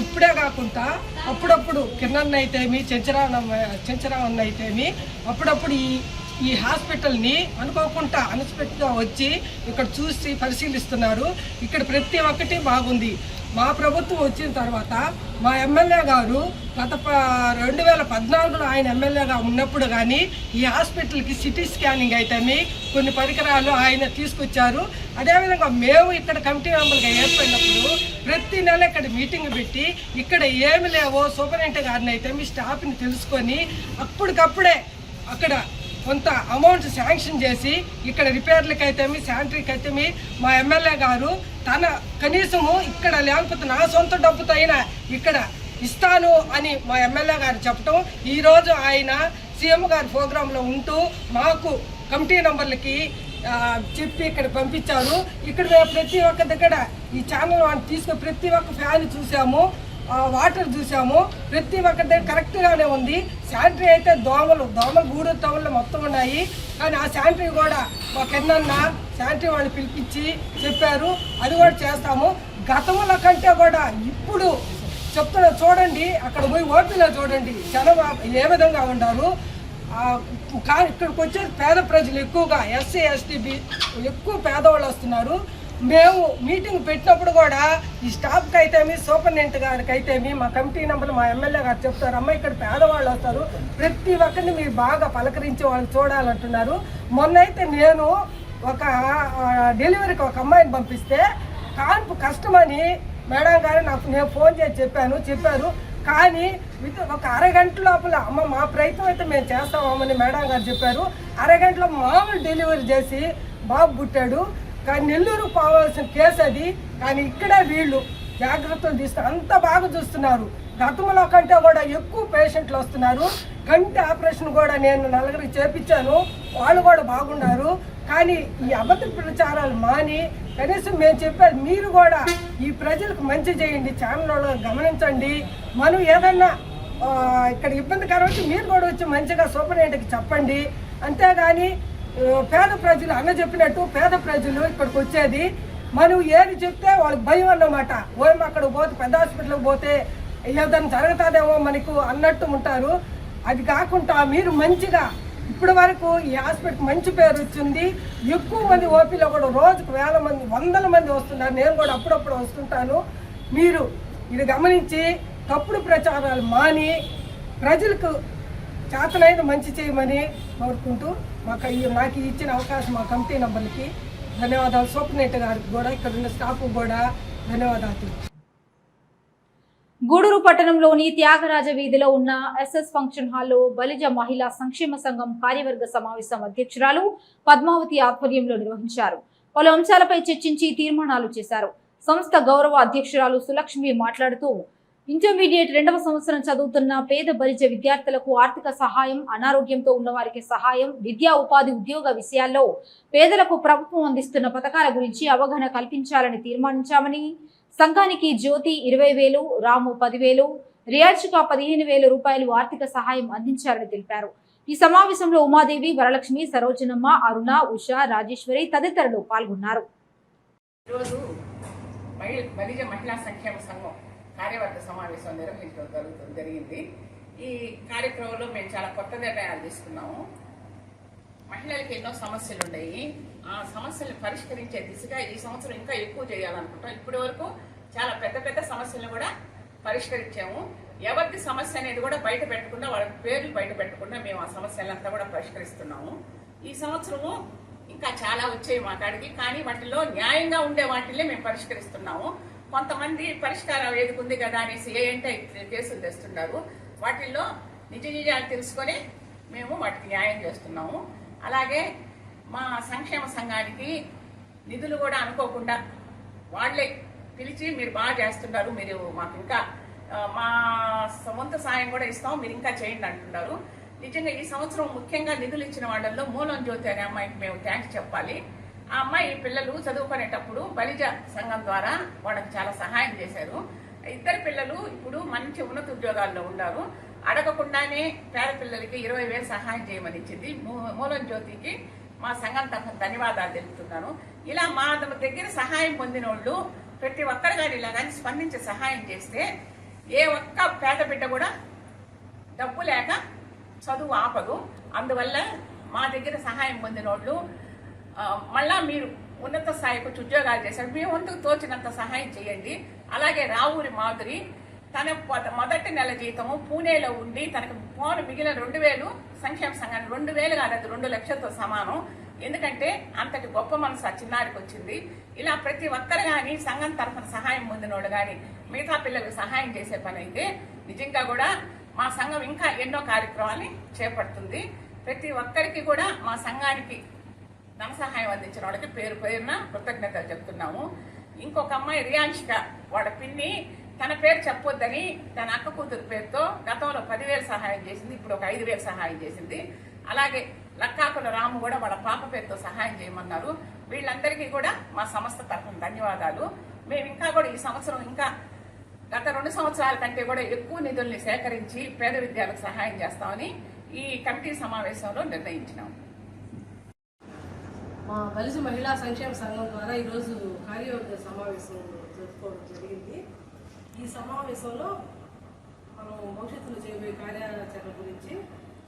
ఇప్పుడే కాకుండా అప్పుడప్పుడు కిరణ్ అయితేమి చెంచరావన్న అయితేమి అప్పుడప్పుడు ఈ హాస్పిటల్ని అనుకోకుండా అన్ఎక్స్పెక్ట్గా వచ్చి ఇక్కడ చూసి పరిశీలిస్తున్నారు. ఇక్కడ ప్రతి ఒక్కటి బాగుంది. మా ప్రభుత్వం వచ్చిన తర్వాత మా ఎమ్మెల్యే గారు గత 2014లో ఆయన ఎమ్మెల్యేగా ఉన్నప్పుడు కానీ ఈ హాస్పిటల్కి సిటీ స్కానింగ్ అయితేనే కొన్ని పరికరాలు ఆయన తీసుకొచ్చారు. అదేవిధంగా మేము ఇక్కడ కమిటీ మెంబర్గా ఏర్పడినప్పుడు ప్రతి నెల ఇక్కడ మీటింగ్ పెట్టి ఇక్కడ ఏమి లేవో సూపరింటెండెంట్ గారిని అయితే మీ స్టాఫ్ని తెలుసుకొని అప్పటికప్పుడే అక్కడ కొంత అమౌంట్ శాంక్షన్ చేసి ఇక్కడ రిపేర్లకి అయితేమి శానిటరీకి అయితేమి మా ఎమ్మెల్యే గారు తన కనీసము ఇక్కడ లేకపోతే నా సొంత డబ్బుతో అయినా ఇక్కడ ఇస్తాను అని మా ఎమ్మెల్యే గారు చెప్పటం, ఈరోజు ఆయన సీఎం గారి ప్రోగ్రాంలో ఉంటూ మాకు కమిటీ నంబర్లకి చెప్పి ఇక్కడ పంపించారు. ఇక్కడ మేము ప్రతి ఒక్క దగ్గర ఈ ఛానల్ వాడిని తీసుకుని ప్రతి ఒక్క ఫ్యాన్ చూసాము, వాటర్ చూసాము, ప్రతి ఒక్క దగ్గర కరెక్ట్గానే ఉంది. శానిటరీ అయితే దోమలు గూడూరు టౌన్లో మొత్తం ఉన్నాయి. కానీ ఆ శానిటరీ కూడా మా కిందన్న శానిటరీ వాళ్ళు పిలిపించి చెప్పారు, అది కూడా చేస్తాము. గతంలో కంటే కూడా ఇప్పుడు చెప్తున్నా, చూడండి అక్కడ పోయి ఓపీలో చూడండి జనం ఏ విధంగా ఉన్నారు. ఇక్కడికి వచ్చే పేద ప్రజలు ఎక్కువగా ఎస్సీ ఎస్టీ ఎక్కువ పేదవాళ్ళు వస్తున్నారు. మేము మీటింగ్ పెట్టినప్పుడు కూడా ఈ స్టాఫ్కి అయితేమి సూపరింటెండెంట్ గారికి అయితేమి మా కమిటీ నెంబర్లు మా ఎమ్మెల్యే గారు చెప్తారు, అమ్మ ఇక్కడ పేదవాళ్ళు వస్తారు, ప్రతి ఒక్కరిని మీరు బాగా పలకరించి వాళ్ళు చూడాలంటున్నారు. మొన్న అయితే నేను ఒక డెలివరీకి ఒక అమ్మాయిని పంపిస్తే కాన్పు కష్టమని మేడం గారు నేను ఫోన్ చేసి చెప్పారు. కానీ ఒక అరగంట లోపల అమ్మ మా ప్రయత్నం అయితే మేము చేస్తామని మేడం గారు చెప్పారు. అరగంటలో మామూలు డెలివరీ చేసి బాబు పుట్టాడు. కానీ నెల్లూరు పోవాల్సిన కేసు అది. కానీ ఇక్కడే వీళ్ళు జాగ్రత్తలు తీసుకుని అంత బాగా చూస్తున్నారు. గతంలో కంటే కూడా ఎక్కువ పేషెంట్లు వస్తున్నారు. కంటి ఆపరేషన్ కూడా నేను నలుగురికి చేపించాను, వాళ్ళు కూడా బాగున్నారు. కానీ ఈ అబద్ధ ప్రచారాలు మాని కనీసం మేము చెప్పేది మీరు కూడా ఈ ప్రజలకు మంచి చేయండి, ఛానల్ గమనించండి. మనం ఏదన్నా ఇక్కడ ఇబ్బందికరం వచ్చి మీరు కూడా వచ్చి మంచిగా సూపరింటెండెంట్కి చెప్పండి. అంతేగాని పేద ప్రజలు అన్న చెప్పినట్టు పేద ప్రజలు ఇక్కడికి వచ్చేది మనం ఏది చెప్తే వాళ్ళకి భయం అన్నమాట. అక్కడికి పోతే పెద్ద హాస్పిటల్కి పోతే ఏదైనా జరుగుతుందేమో మనకు అన్నట్టు ఉంటారు. అది కాకుండా మీరు మంచిగా ఇప్పటి వరకు ఈ హాస్పిటల్ మంచి పేరు వచ్చింది. ఎక్కువ మంది ఓపీలో కూడా రోజుకు 1000 మంది 100 మంది వస్తున్నారు. నేను కూడా అప్పుడప్పుడు వస్తుంటాను. మీరు ఇది గమనించి తప్పుడు ప్రచారాలు మాని ప్రజలకు చేతనైన మంచి చేయమని కోరుకుంటూ నాకు ఇచ్చిన అవకాశం మా కమిటీ నంబర్లకి ధన్యవాదాలు. సూపరింటెండెంట్ గారికి కూడా ఇక్కడ ఉన్న స్టాఫ్ కూడా ధన్యవాదాలు. గూడూరు పట్టణంలోని త్యాగరాజ వీధిలో ఉన్న ఎస్ఎస్ ఫంక్షన్ హాల్లో బలిజ మహిళా సంక్షేమ సంఘం కార్యవర్గ సమావేశం అధ్యక్షురాలు పద్మావతి ఆధ్వర్యంలో నిర్వహించారు. పలు అంశాలపై చర్చించి తీర్మానాలు చేశారు. సంస్థ గౌరవ అధ్యక్షురాలు సులక్ష్మి మాట్లాడుతూ ఇంటర్మీడియట్ 2వ సంవత్సరం చదువుతున్న పేద బలిజ విద్యార్థులకు ఆర్థిక సహాయం, అనారోగ్యంతో ఉన్న వారికి సహాయం, విద్యా ఉపాధి ఉద్యోగ విషయాల్లో పేదలకు ప్రభుత్వం అందిస్తున్న పథకాల గురించి అవగాహన కల్పించాలని తీర్మానించామని, సంఘానికి జ్యోతి 20,000, రాము 10,000, రియాజ్గా 15,000 రూపాయలు ఆర్థిక సహాయం అందించారని తెలిపారు. ఈ సమావేశంలో ఉమాదేవి, వరలక్ష్మి, సరోజనమ్మ, అరుణ, ఉష, రాజేశ్వరి తదితరులు పాల్గొన్నారు. బలిజ మహిళా సంక్షేమ సంఘం కార్యవర్గ సమావేశం నిర్వహించడం జరిగింది. ఈ కార్యక్రమంలో మేము చాలా కొత్త నిర్ణయాలు తీసుకున్నాము. మహిళలకు ఎన్నో సమస్యలు ఉన్నాయి. ఆ సమస్యలను పరిష్కరించే దిశగా ఈ సంవత్సరం ఇంకా ఎక్కువ చేయాలనుకుంటాం. ఇప్పటి వరకు చాలా పెద్ద పెద్ద సమస్యలను కూడా పరిష్కరించాము. ఎవరిది సమస్య అనేది కూడా బయట పెట్టకుండా, వాళ్ళ పేర్లు బయట పెట్టకుండా మేము ఆ సమస్యలంతా కూడా పరిష్కరిస్తున్నాము. ఈ సంవత్సరము ఇంకా చాలా వచ్చాయి మా కాడికి, కానీ వాటిలో న్యాయంగా ఉండే వాటిల్లే మేము పరిష్కరిస్తున్నాము. కొంతమంది పరిష్కారం ఏదుకుంది కదా అనేసి ఏంటంటే కేసులు తెస్తున్నారు. వాటిల్లో నిజ నిజాలు తెలుసుకొని మేము వాటికి న్యాయం చేస్తున్నాము. అలాగే మా సంక్షేమ సంఘానికి నిధులు కూడా అనుకోకుండా వాళ్ళే పిలిచి మీరు బాగా చేస్తున్నారు, మీరు మాకు ఇంకా మా సొంత సాయం కూడా ఇస్తాం, మీరు ఇంకా చేయండి అంటున్నారు. నిజంగా ఈ సంవత్సరం ముఖ్యంగా నిధులు ఇచ్చిన వాళ్ళల్లో మూలం జ్యోతి అనే అమ్మాయికి మేము థ్యాంక్స్ చెప్పాలి. ఆ అమ్మాయి పిల్లలు చదువుకునేటప్పుడు బలిజ సంఘం ద్వారా వాళ్ళకి చాలా సహాయం చేశారు. 2 పిల్లలు ఇప్పుడు మంచి ఉన్నత ఉద్యోగాల్లో ఉన్నారు. అడగకుండానే పేద పిల్లలకి 20,000 సహాయం చేయమని ఇచ్చింది. మూలం జ్యోతికి మా సంఘం తరఫున ధన్యవాదాలు తెలుపుతున్నాను. ఇలా మా దగ్గర సహాయం పొందిన వాళ్ళు ప్రతి ఒక్కరు కానీ ఇలా కానీ స్పందించి సహాయం చేస్తే ఏ ఒక్క పేద బిడ్డ కూడా డబ్బు లేక చదువు ఆపదు. అందువల్ల మా దగ్గర సహాయం పొందిన వాళ్ళు మళ్ళా మీరు ఉన్నత స్థాయికి వచ్చి ఉద్యోగాలు చేశారు. మీ వంతుకు తోచినంత సహాయం చేయండి. అలాగే రావూరి మాధురి తన మొదటి నెల జీతము పూణేలో ఉండి తనకు పోను మిగిలిన 2,000 సంక్షేమ సంఘాన్ని 2,000 కాదు, 2 లక్షలతో సమానం. ఎందుకంటే అంతటి గొప్ప మనసు ఆ చిన్నారికి వచ్చింది. ఇలా ప్రతి ఒక్కరు కానీ సంఘం తరఫున సహాయం పొందినోడు కానీ మిగతా పిల్లలకు సహాయం చేసే పని అయితే నిజంగా కూడా మా సంఘం ఇంకా ఎన్నో కార్యక్రమాన్ని చేపడుతుంది. ప్రతి ఒక్కరికి కూడా మా సంఘానికి ధన సహాయం అందించిన వాళ్ళకి పేరు పేరున కృతజ్ఞతలు చెప్తున్నాము. ఇంకొక అమ్మాయి రియాంషిక, వాళ్ళ పిన్ని తన పేరు చెప్పొద్దని తన అక్క కూతురు పేరుతో గతంలో 10,000 సహాయం చేసింది, ఇప్పుడు ఒక 5,000 సహాయం చేసింది. అలాగే లక్కాకుల రాము కూడా వాళ్ళ పాప పేరుతో సహాయం చేయమన్నారు. వీళ్ళందరికీ కూడా మా సంస్థ తరఫున ధన్యవాదాలు. మేము ఇంకా కూడా ఈ సంవత్సరం ఇంకా గత 2 సంవత్సరాల కంటే కూడా ఎక్కువ నిధుల్ని సేకరించి పేద విద్యార్థులకు సహాయం చేస్తామని ఈ కమిటీ సమావేశంలో నిర్ణయించినాం. మా బలిజ మహిళా సంక్షేమ సంఘం ద్వారా ఈరోజు కార్యవర్గ సమావేశం జరుపుకోవడం జరిగింది. ఈ సమావేశంలో మనం భవిష్యత్తులో చేయబోయే కార్యాచరణ గురించి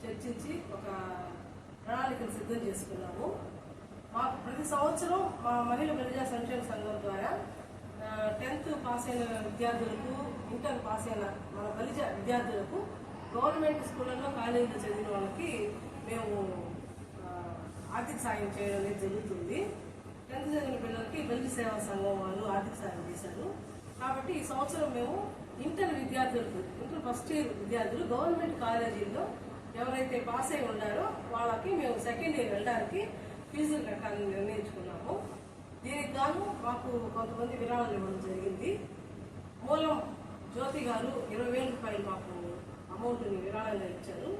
చర్చించి ఒక ప్రణాళికను సిద్ధం చేసుకున్నాము. మాకు ప్రతి సంవత్సరం మా మహిళా బలిజ సంక్షేమ సంఘం ద్వారా 10th పాస్ అయిన విద్యార్థులకు, ఇంటర్ పాస్ అయిన మన బలిజ విద్యార్థులకు గవర్నమెంట్ స్కూళ్ళల్లో కాలేజీలో చదివిన వాళ్ళకి మేము ఆర్థిక సాయం చేయడం అనేది జరుగుతుంది. 10th చదివిన పిల్లలకి బలిజ సేవా సంఘం వాళ్ళు ఆర్థిక సాయం చేశారు. కాబట్టి ఈ సంవత్సరం మేము ఇంటర్ విద్యార్థులకు, ఇంటర్ ఫస్ట్ ఇయర్ విద్యార్థులు గవర్నమెంట్ కాలేజీల్లో ఎవరైతే పాస్ అయి ఉన్నారో వాళ్ళకి మేము సెకండ్ ఇయర్ వెళ్ళడానికి ఫీజులు కట్టాలని నిర్ణయించుకున్నాము. దీనికి గాను మాకు కొంతమంది విరాళాలు ఇవ్వడం జరిగింది. మూలం జ్యోతి గారు 20,000 రూపాయలు మాకు అమౌంట్ని విరాళంగా ఇచ్చారు.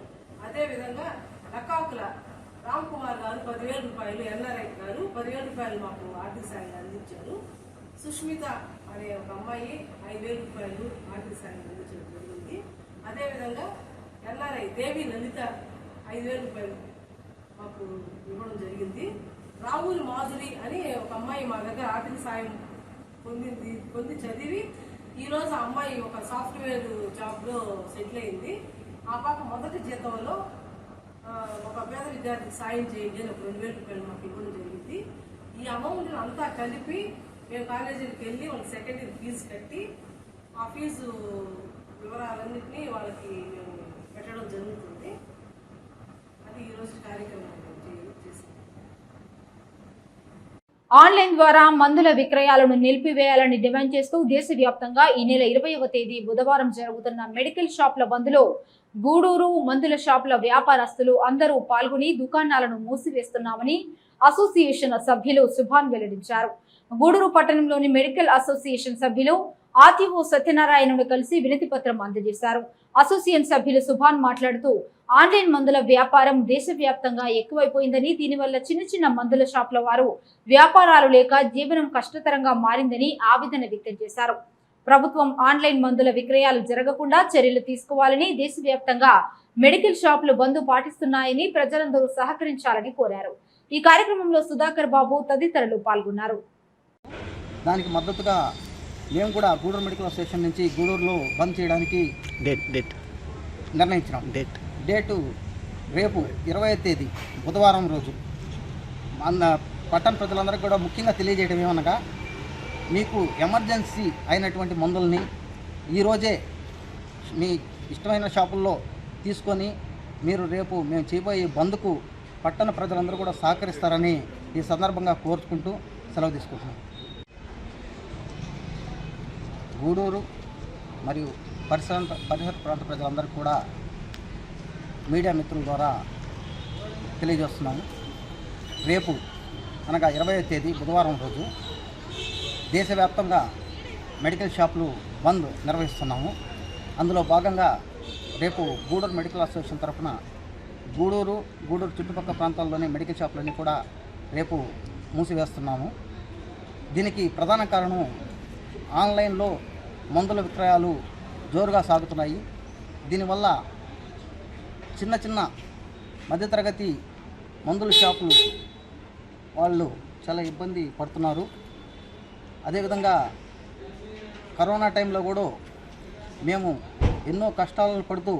అదేవిధంగా లక్కాకుల రామ్ కుమార్ గారు 10,000 రూపాయలు, ఎన్ఆర్ఐ గారు 10,000 రూపాయలు మాకు ఆర్థిక సాయం అందించారు. సుష్మిత అనే ఒక అమ్మాయి 5,000 రూపాయలు ఆర్థిక సాయం అందించడం జరిగింది. అదేవిధంగా ఎన్ఆర్ఐ దేవి లలిత 5,000 రూపాయలు మాకు ఇవ్వడం జరిగింది. రావుల్ మాధురి అని ఒక అమ్మాయి మా దగ్గర ఆర్థిక సాయం పొంది చదివి ఈరోజు ఆ అమ్మాయి ఒక సాఫ్ట్వేర్ జాబ్లో సెటిల్ అయింది. ఆ పాప మొదటి జీతంలో ఒక పేద విద్యార్థికి సాయం చేయండి అని ఒక 2,000 రూపాయలు మాకు ఇవ్వడం జరిగింది. ఈ అమౌంట్ అంతా కలిపి మేము కాలేజీకి వెళ్ళి వాళ్ళకి సెకండ్ ఇయర్ ఫీజు కట్టి ఆ ఫీజు వివరాలన్నింటినీ వాళ్ళకి మేము పెట్టడం జరుగుతుంది. అది ఈరోజు కార్యక్రమం చేసింది. ఆన్లైన్ ద్వారా మందుల విక్రయాలను నిలిపివేయాలని డిమాండ్ చేస్తూ దేశవ్యాప్తంగా ఈ నెల 20వ తేదీ బుధవారం జరుగుతున్న మెడికల్ షాపుల బంద్లో గూడూరు మందుల షాపుల వ్యాపారస్తులు అందరూ పాల్గొని దుకాణాలను మూసివేస్తున్నామని అసోసియేషన్ సభ్యులు సుభాన్ వెల్లడించారు. గూడూరు పట్టణంలోని మెడికల్ అసోసియేషన్ సభ్యులు ఆర్టీఓ సత్యనారాయణను కలిసి వినతి పత్రం అందజేశారు. అసోసియేషన్ సభ్యులు సుభాన్ మాట్లాడుతూ ఆన్లైన్ మందుల వ్యాపారం దేశవ్యాప్తంగా ఎక్కువైపోయిందని, దీనివల్ల చిన్న చిన్న మందుల షాపుల వారు వ్యాపారాలు లేక జీవనం కష్టతరంగా మారిందని ఆవేదన వ్యక్తం చేశారు. ప్రభుత్వం ఆన్లైన్ మందుల విక్రయాలు జరగకుండా చర్యలు తీసుకోవాలని, దేశవ్యాప్తంగా మెడికల్ షాపులు బంద్ పాటిస్తున్నాయని ప్రజలందరూ సహకరించాలని కోరారు. ఈ కార్యక్రమంలో సుధాకర్ బాబు తదితరులు పాల్గొన్నారు. దానికి మద్దతుగా మేము కూడా గూడూరు మెడికల్ అసోసియేషన్ నుంచి గూడూరులో బంద్ చేయడానికి నిర్ణయించినాం. డేటు రేపు 20వ తేదీ బుధవారం రోజు. పట్టణ ప్రజలందరికీ కూడా ముఖ్యంగా తెలియజేయడం ఏమనగా, మీకు ఎమర్జెన్సీ అయినటువంటి మందుల్ని ఈరోజే మీ ఇష్టమైన షాపుల్లో తీసుకొని మీరు రేపు మేము చేయబోయే బంద్కు పట్టణ ప్రజలందరూ కూడా సహకరిస్తారని ఈ సందర్భంగా కోరుకుంటూ సెలవు తీసుకుంటున్నాం. గూడూరు మరియు పరిసర ప్రాంత ప్రజలందరికీ కూడా మీడియా మిత్రుల ద్వారా తెలియజేస్తున్నాము. రేపు అనగా 20వ తేదీ బుధవారం రోజు దేశవ్యాప్తంగా మెడికల్ షాపులు బంద్ నిర్వహిస్తున్నాము. అందులో భాగంగా రేపు గూడూరు మెడికల్ అసోసియేషన్ తరఫున గూడూరు చుట్టుపక్కల ప్రాంతాల్లోని మెడికల్ షాపులన్నీ కూడా రేపు మూసివేస్తున్నాము. దీనికి ప్రధాన కారణం ఆన్లైన్లో మందుల విక్రయాలు జోరుగా సాగుతున్నాయి. దీనివల్ల చిన్న చిన్న మధ్యతరగతి మందుల షాపులు వాళ్ళు చాలా ఇబ్బంది పడుతున్నారు. అదేవిధంగా కరోనా టైంలో కూడా మేము ఎన్నో కష్టాలను పడుతూ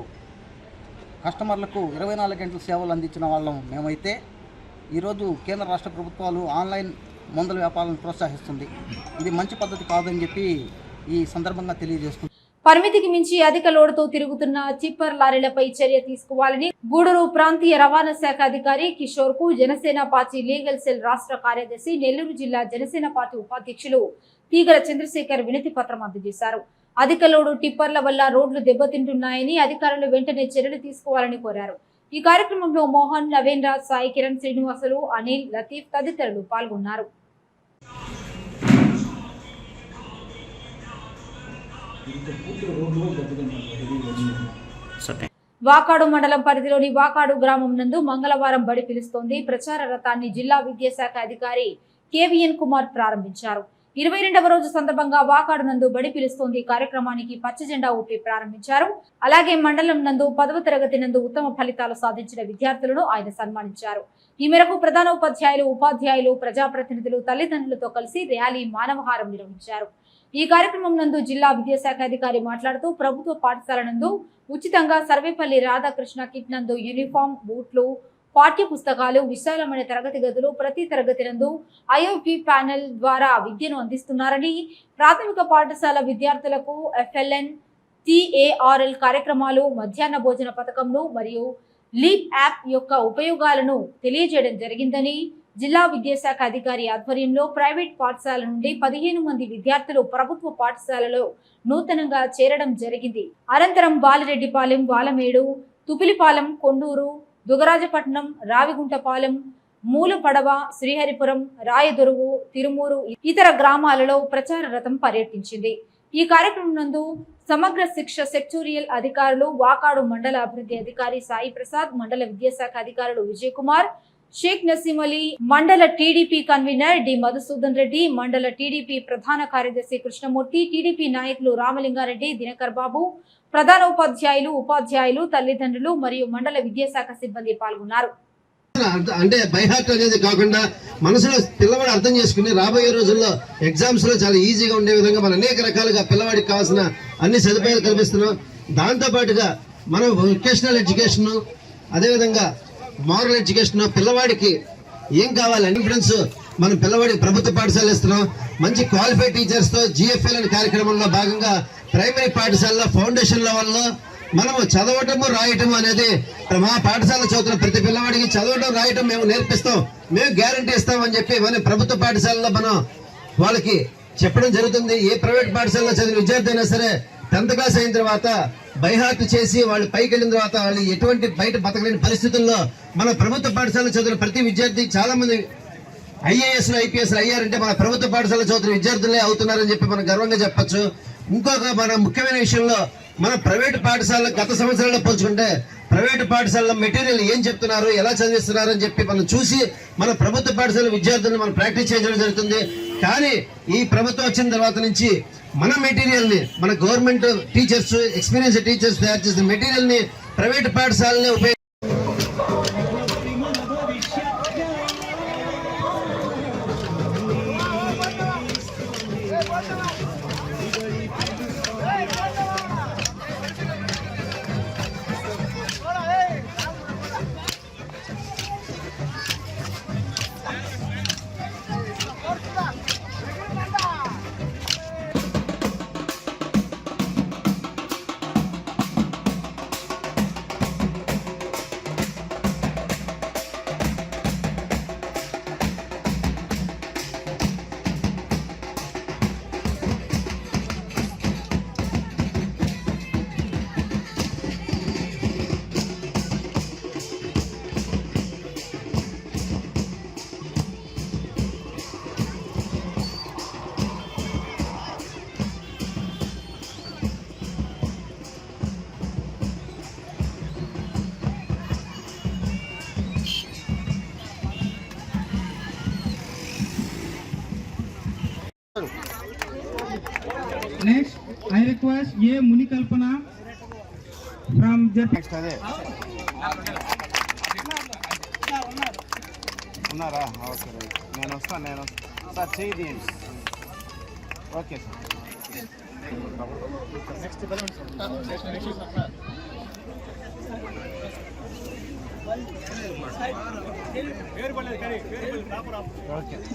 కస్టమర్లకు 24 గంటల సేవలు అందించిన వాళ్ళం మేమైతే, ఈరోజు కేంద్ర రాష్ట్ర ప్రభుత్వాలు ఆన్లైన్ మందుల వ్యాపారాలను ప్రోత్సహిస్తుంది. ఇది మంచి పద్ధతి కాదని చెప్పి ఈ సందర్భంగా తెలియజేసుకుంటున్నాను. పరిమితికి మించి అధిక లోడుతో తిరుగుతున్న టిప్పర్ లారీలపై చర్య తీసుకోవాలని గూడూరు ప్రాంతీయ రవాణా శాఖ అధికారి కిషోర్ కు జనసేన పార్టీ లీగల్ సెల్ రాష్ట్ర కార్యదర్శి, నెల్లూరు జిల్లా జనసేన పార్టీ ఉపాధ్యక్షులు తీగల చంద్రశేఖర్ వినతి పత్రం అందజేశారు. అధిక లోడు టిప్పర్ల వల్ల రోడ్లు దెబ్బతింటున్నాయని అధికారులు వెంటనే చర్యలు తీసుకోవాలని కోరారు. ఈ కార్యక్రమంలో మోహన్, నవీన్ రాజ్, సాయి కిరణ్, శ్రీనివాసులు, అనిల్, లతీఫ్ తదితరులు పాల్గొన్నారు. వాకాడు మండలం పరిధిలోని వాకాడు గ్రామం నందు మంగళవారం బడి పిలుస్తోంది ప్రచార రథాన్ని జిల్లా విద్యాశాఖ అధికారి కేవీఎన్ కుమార్ ప్రారంభించారు. 22వ రోజు సందర్భంగా వాకాడు నందు బడి పిలుస్తోంది కార్యక్రమానికి పచ్చ జెండా ఊపి ప్రారంభించారు. అలాగే మండలం నందు 10వ తరగతి నందు ఉత్తమ ఫలితాలు సాధించిన విద్యార్థులను ఆయన సన్మానించారు. ఈ మేరకు ప్రధానోపాధ్యాయులు, ఉపాధ్యాయులు, ప్రజాప్రతినిధులు తల్లిదండ్రులతో కలిసి ర్యాలీ, మానవహారం నిర్వహించారు. ఈ కార్యక్రమం నందు జిల్లా విద్యాశాఖ అధికారి మాట్లాడుతూ ప్రభుత్వ పాఠశాల నందు ఉచితంగా సర్వేపల్లి రాధాకృష్ణ కిట్ నందు యూనిఫామ్, బూట్లు, పాఠ్య పుస్తకాలు, విశాలమైన తరగతి గదులు, ప్రతి తరగతి నందు IOP ప్యానెల్ ద్వారా విద్యను అందిస్తున్నారని, ప్రాథమిక పాఠశాల విద్యార్థులకు FLN, TARL కార్యక్రమాలు, మధ్యాహ్న భోజన పథకంను మరియు లీప్ యాప్ యొక్క ఉపయోగాలను తెలియజేయడం జరిగిందని, జిల్లా విద్యాశాఖ అధికారి ఆధ్వర్యంలో ప్రైవేట్ పాఠశాల నుండి 15 మంది విద్యార్థులు ప్రభుత్వ పాఠశాలలో నూతనంగా చేరడం జరిగింది. అనంతరం బాలిరెడ్డిపాలెం, వాలమేడు, తుపిలిపాలెం, కొండూరు, దుగరాజపట్నం, రావిగుంటపాలెం, మూలపడవ, శ్రీహరిపురం, రాయదొరువు, తిరుమూరు ఇతర గ్రామాలలో ప్రచార రథం పర్యటించింది. ఈ కార్యక్రమం నందు సమగ్ర శిక్ష సెక్టోరియల్ అధికారులు, వాకాడు మండల అభివృద్ధి అధికారి సాయి ప్రసాద్, మండల విద్యాశాఖ అధికారులు విజయ్ కుమార్, షేక్ నసీం అలీ, మండల TDP convenor D Madhusudan Reddy, మండల టీడీపీ ప్రధాన కార్యదర్శి కృష్ణమూర్తి, టీడీపీ నాయకులు రామలింగారెడ్డి, దినకర్ బాబు, ప్రధానోపాధ్యాయులు, ఉపాధ్యాయులు, తల్లిదండ్రులు మరియు మండల విద్యాశాఖ సిబ్బంది పాల్గొన్నారు. అంటే బైహార్ట్ అనేది కాకుండా మనసులో పిల్లవాడు అర్థం చేసుకుని రాబోయే రోజుల్లో ఎగ్జామ్స్ లో చాలా ఈజీగా ఉండే విధంగా మనం అనేక రకాలుగా పిల్లవాడికి కావాల్సిన అన్ని సదుపాయాలు కల్పిస్తున్నాం. దాంతో పాటుగా మనం వొకేషనల్ ఎడ్యుకేషన్, అదేవిధంగా మోరల్ ఎడ్యుకేషన్, పిల్లవాడికి ఏం కావాలి అన్ని ఫ్రెండ్స్ మనం పిల్లవాడికి ప్రభుత్వ పాఠశాలలు ఇస్తున్నాం. మంచి క్వాలిఫైడ్ టీచర్స్ తో GFL అనే కార్యక్రమంలో భాగంగా ప్రైమరీ పాఠశాలలో ఫౌండేషన్ లెవెల్లో మనము చదవటము, రాయటం అనేది మా పాఠశాల చదువుతున్న ప్రతి పిల్లవాడికి చదవటం, రాయటం మేము నేర్పిస్తాం, మేము గ్యారంటీ ఇస్తామని చెప్పి మన ప్రభుత్వ పాఠశాలలో మనం వాళ్ళకి చెప్పడం జరుగుతుంది. ఏ ప్రైవేట్ పాఠశాలలో చదివిన విద్యార్థి అయినా సరే 10th క్లాస్ అయిన తర్వాత బైహార్ట్ చేసి వాళ్ళు పైకి వెళ్ళిన తర్వాత వాళ్ళు ఎటువంటి బయట బతకలేని పరిస్థితుల్లో మన ప్రభుత్వ పాఠశాలలో చదివిన ప్రతి విద్యార్థి, చాలా మంది IAS, IPS అయ్యారంటే మన ప్రభుత్వ పాఠశాల చదువుతున్న విద్యార్థులే అవుతున్నారని చెప్పి మనం గర్వంగా చెప్పొచ్చు. ఇంకొక మన ముఖ్యమైన విషయంలో మన ప్రైవేటు పాఠశాలలో గత సంవత్సరాల్లో పోల్చుకుంటే ప్రైవేటు పాఠశాలలో మెటీరియల్ ఏం చెప్తున్నారు, ఎలా చదివిస్తున్నారు అని చెప్పి మనం చూసి మన ప్రభుత్వ పాఠశాల విద్యార్థులను మనం ప్రాక్టీస్ చేయడం జరుగుతుంది. కానీ ఈ ప్రభుత్వం వచ్చిన తర్వాత నుంచి మన మెటీరియల్ ని, మన గవర్నమెంట్ టీచర్స్, ఎక్స్పీరియన్స్ టీచర్స్ తయారు చేసిన మెటీరియల్ ని ప్రైవేటు పాఠశాలని ఉపయోగించి Next, I request A. Munikalpana from JP. ఉన్నారా? ఓకే, నేను వస్తాను సార్, చేయండి. Okay sir.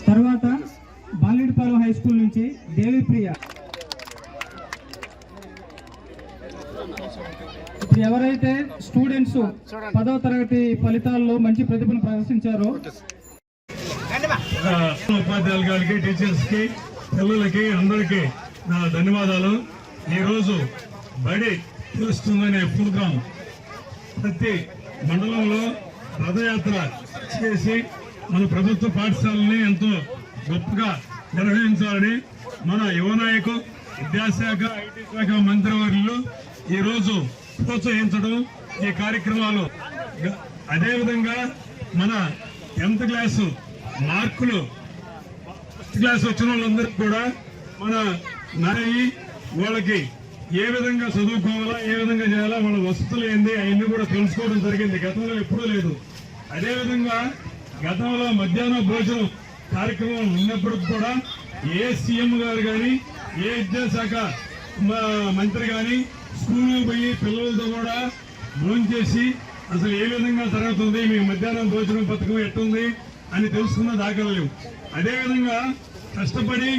తర్వాత బాలిడిపాలెం హై స్కూల్ నుంచి దేవిప్రియ. ఇప్పుడు ఎవరైతే స్టూడెంట్స్ 10వ తరగతి ఫలితాల్లో మంచి ప్రతిభను ప్రదర్శించారో ఉపాధ్యాయుల గారికి, టీచర్స్ కి, పిల్లలకి అందరికీ నా ధన్యవాదాలు. ఈరోజు బడి తెలుస్తుందనే ప్రోగ్రాం ప్రతి మండలంలో రథయాత్ర చేసి మన ప్రభుత్వ పాఠశాలని ఎంతో గొప్పగా నిర్వహించాలని మన యువనాయకు విద్యాశాఖ, ఐటీ శాఖ మంత్రివర్యులు ఈరోజు ప్రోత్సహించడం ఈ కార్యక్రమాలు. అదేవిధంగా మన 10th క్లాసు మార్కులు ఫస్ట్ క్లాస్ వచ్చిన వాళ్ళందరికీ కూడా మన నాయి వాళ్ళకి ఏ విధంగా చదువుకోవాలా, ఏ విధంగా చేయాలా, వాళ్ళ వసతులు ఏంది అవన్నీ కూడా తెలుసుకోవడం జరిగింది. గతంలో ఎప్పుడూ లేదు. అదేవిధంగా గతంలో మధ్యాహ్న భోజనం కార్యక్రమం ఉన్నప్పటికి కూడా ఏ సీఎం గారు కానీ, ఏ విద్యాశాఖ మంత్రి కానీ స్కూల్కి పోయి పిల్లలతో కూడా భోజనం చేసి అసలు ఏ విధంగా జరుగుతుంది, మీ మధ్యాహ్నం భోజనం పథకం ఎట్టుంది అని తెలుసుకున్న దాఖలు లేవు. అదేవిధంగా కష్టపడి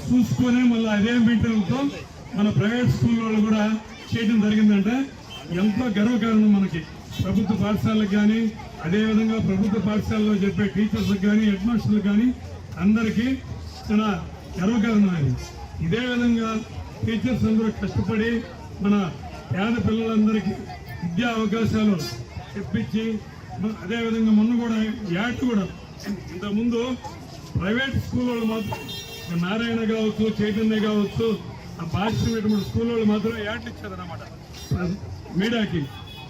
చూసుకొని మళ్ళీ అదే మీటర్లతో మన ప్రైవేట్ స్కూల్ వాళ్ళు కూడా చేయడం జరిగిందంటే ఎంతో గర్వకారణం మనకి. ప్రభుత్వ పాఠశాలకు కానీ, అదేవిధంగా ప్రభుత్వ పాఠశాలలో చెప్పే టీచర్స్కి కానీ, హెడ్ మాస్టర్లకు కానీ అందరికీ చాలా గర్వకారణం అది. ఇదే విధంగా టీచర్స్ అందరూ కష్టపడి మన పేద పిల్లలందరికీ విద్యా అవకాశాలు తెప్పించి, అదేవిధంగా మొన్న కూడా యాక్ట్ కూడా ఇంతకుముందు ప్రైవేట్ స్కూల్ వాళ్ళు మాత్రం నారాయణ కావచ్చు, చైతన్య కావచ్చు, ఆ బాధ్యతమైనటువంటి స్కూల్ వాళ్ళు మాత్రం యాడ్ ఇచ్చారన్నమాట మీడియాకి.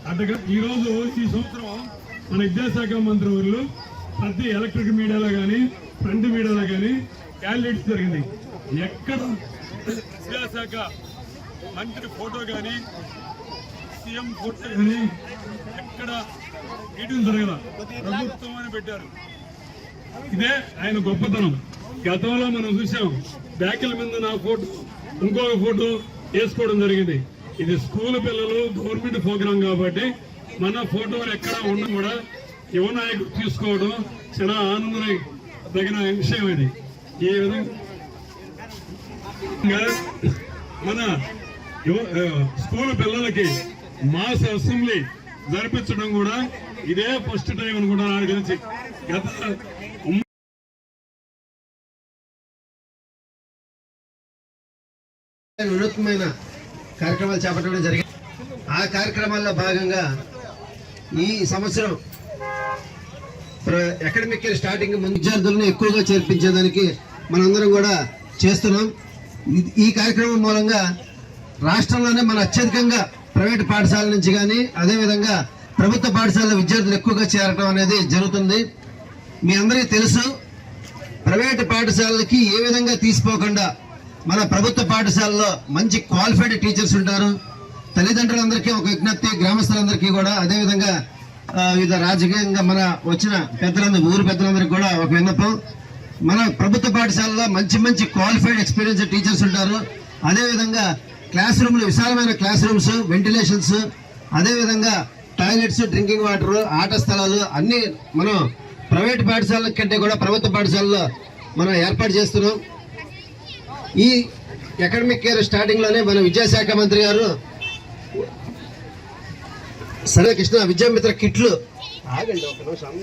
అంతగా ఈరోజు ఈ సంవత్సరం మన విద్యాశాఖ మంత్రి వర్యులు ప్రతి ఎలక్ట్రిక్ మీడియాలో కానీ, ప్రింట్ మీడియాలో కానీ క్యాలిడేట్స్ జరిగింది. ఎక్కడ విద్యాశాఖ మంత్రి ఫోటో కానీ, సీఎం ఫోటో కానీ ఎక్కడ మీటింగ్ జరగదా, ప్రభుత్వం అని పెట్టారు. ఇదే ఆయన గొప్పతనం. గతంలో మనం చూసాం బ్యాకుల మీద నా ఫోటో, ఇంకొక ఫోటో వేసుకోవడం జరిగింది. ఇది స్కూల్ పిల్లలు గవర్నమెంట్ ప్రోగ్రాం కాబట్టి మన ఫోటోలు ఎక్కడ ఉన్నా కూడా యువ నాయకుడు తీసుకోవడం చాలా ఆనందం తగిన విషయం ఇది. ఈ విధంగా మన స్కూల్ పిల్లలకి మాస్ అసెంబ్లీ జరిపించడం కూడా ఇదే ఫస్ట్ టైం అనుకుంటా నాకు తెలిసి. గత వినూత్నమైన కార్యక్రమాలు చేపట్టడం జరిగింది. ఆ కార్యక్రమాల్లో భాగంగా ఈ సంవత్సరం అకాడమిక్ ఇయర్ స్టార్టింగ్ ముందు విద్యార్థులను ఎక్కువగా చేర్పించేదానికి మనందరం కూడా చేస్తున్నాం. ఈ కార్యక్రమం మూలంగా రాష్ట్రంలోనే మన అత్యధికంగా ప్రైవేట్ పాఠశాల నుంచి కానీ, అదేవిధంగా ప్రభుత్వ పాఠశాలలో విద్యార్థులు ఎక్కువగా చేరటం అనేది జరుగుతుంది. మీ అందరికీ తెలుసు, ప్రైవేట్ పాఠశాలలకి ఏ విధంగా తీసిపోకుండా మన ప్రభుత్వ పాఠశాలలో మంచి క్వాలిఫైడ్ టీచర్స్ ఉంటారు. తల్లిదండ్రులందరికీ ఒక విజ్ఞప్తి, గ్రామస్తులందరికీ కూడా, అదేవిధంగా వివిధ రాజకీయంగా మన వచ్చిన పెద్దలందరూ, ఊరు పెద్దలందరికీ కూడా ఒక విన్నపం. మన ప్రభుత్వ పాఠశాలలో మంచి మంచి క్వాలిఫైడ్ ఎక్స్పీరియన్స్ టీచర్స్ ఉంటారు. అదేవిధంగా క్లాస్ రూమ్లు, విశాలమైన క్లాస్ రూమ్స్, వెంటిలేషన్స్, అదేవిధంగా టాయిలెట్స్, డ్రింకింగ్ వాటర్, ఆట స్థలాలు అన్నీ మనం ప్రైవేట్ పాఠశాలల కంటే కూడా ప్రభుత్వ పాఠశాలలో మనం ఏర్పాటు చేస్తున్నాం. ఈ అకాడమిక్ ఇయర్ స్టార్టింగ్ లోనే మన విద్యాశాఖ మంత్రి గారు సరే కృష్ణ విద్యామిత్ర కిట్లు ఆగండి ఒక నిమిషం.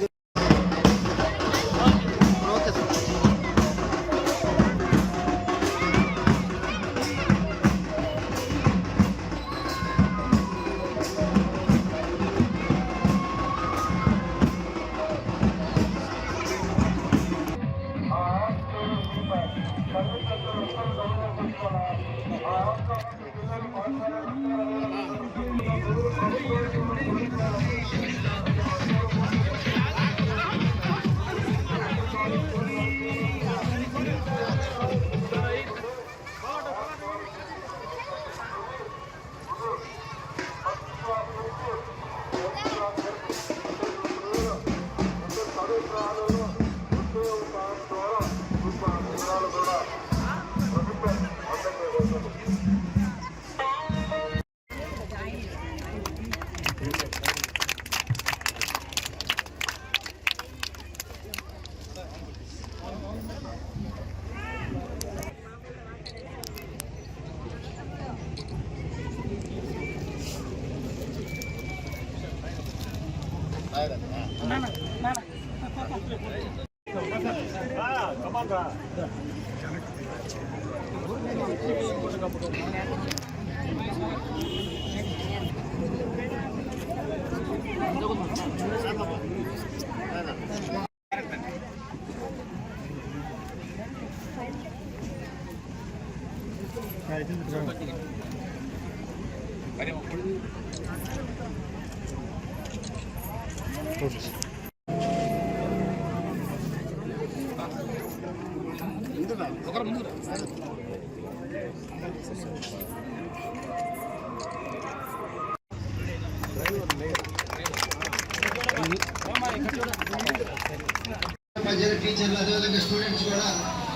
టీచర్లు అదేవిధంగా స్టూడెంట్స్ కూడా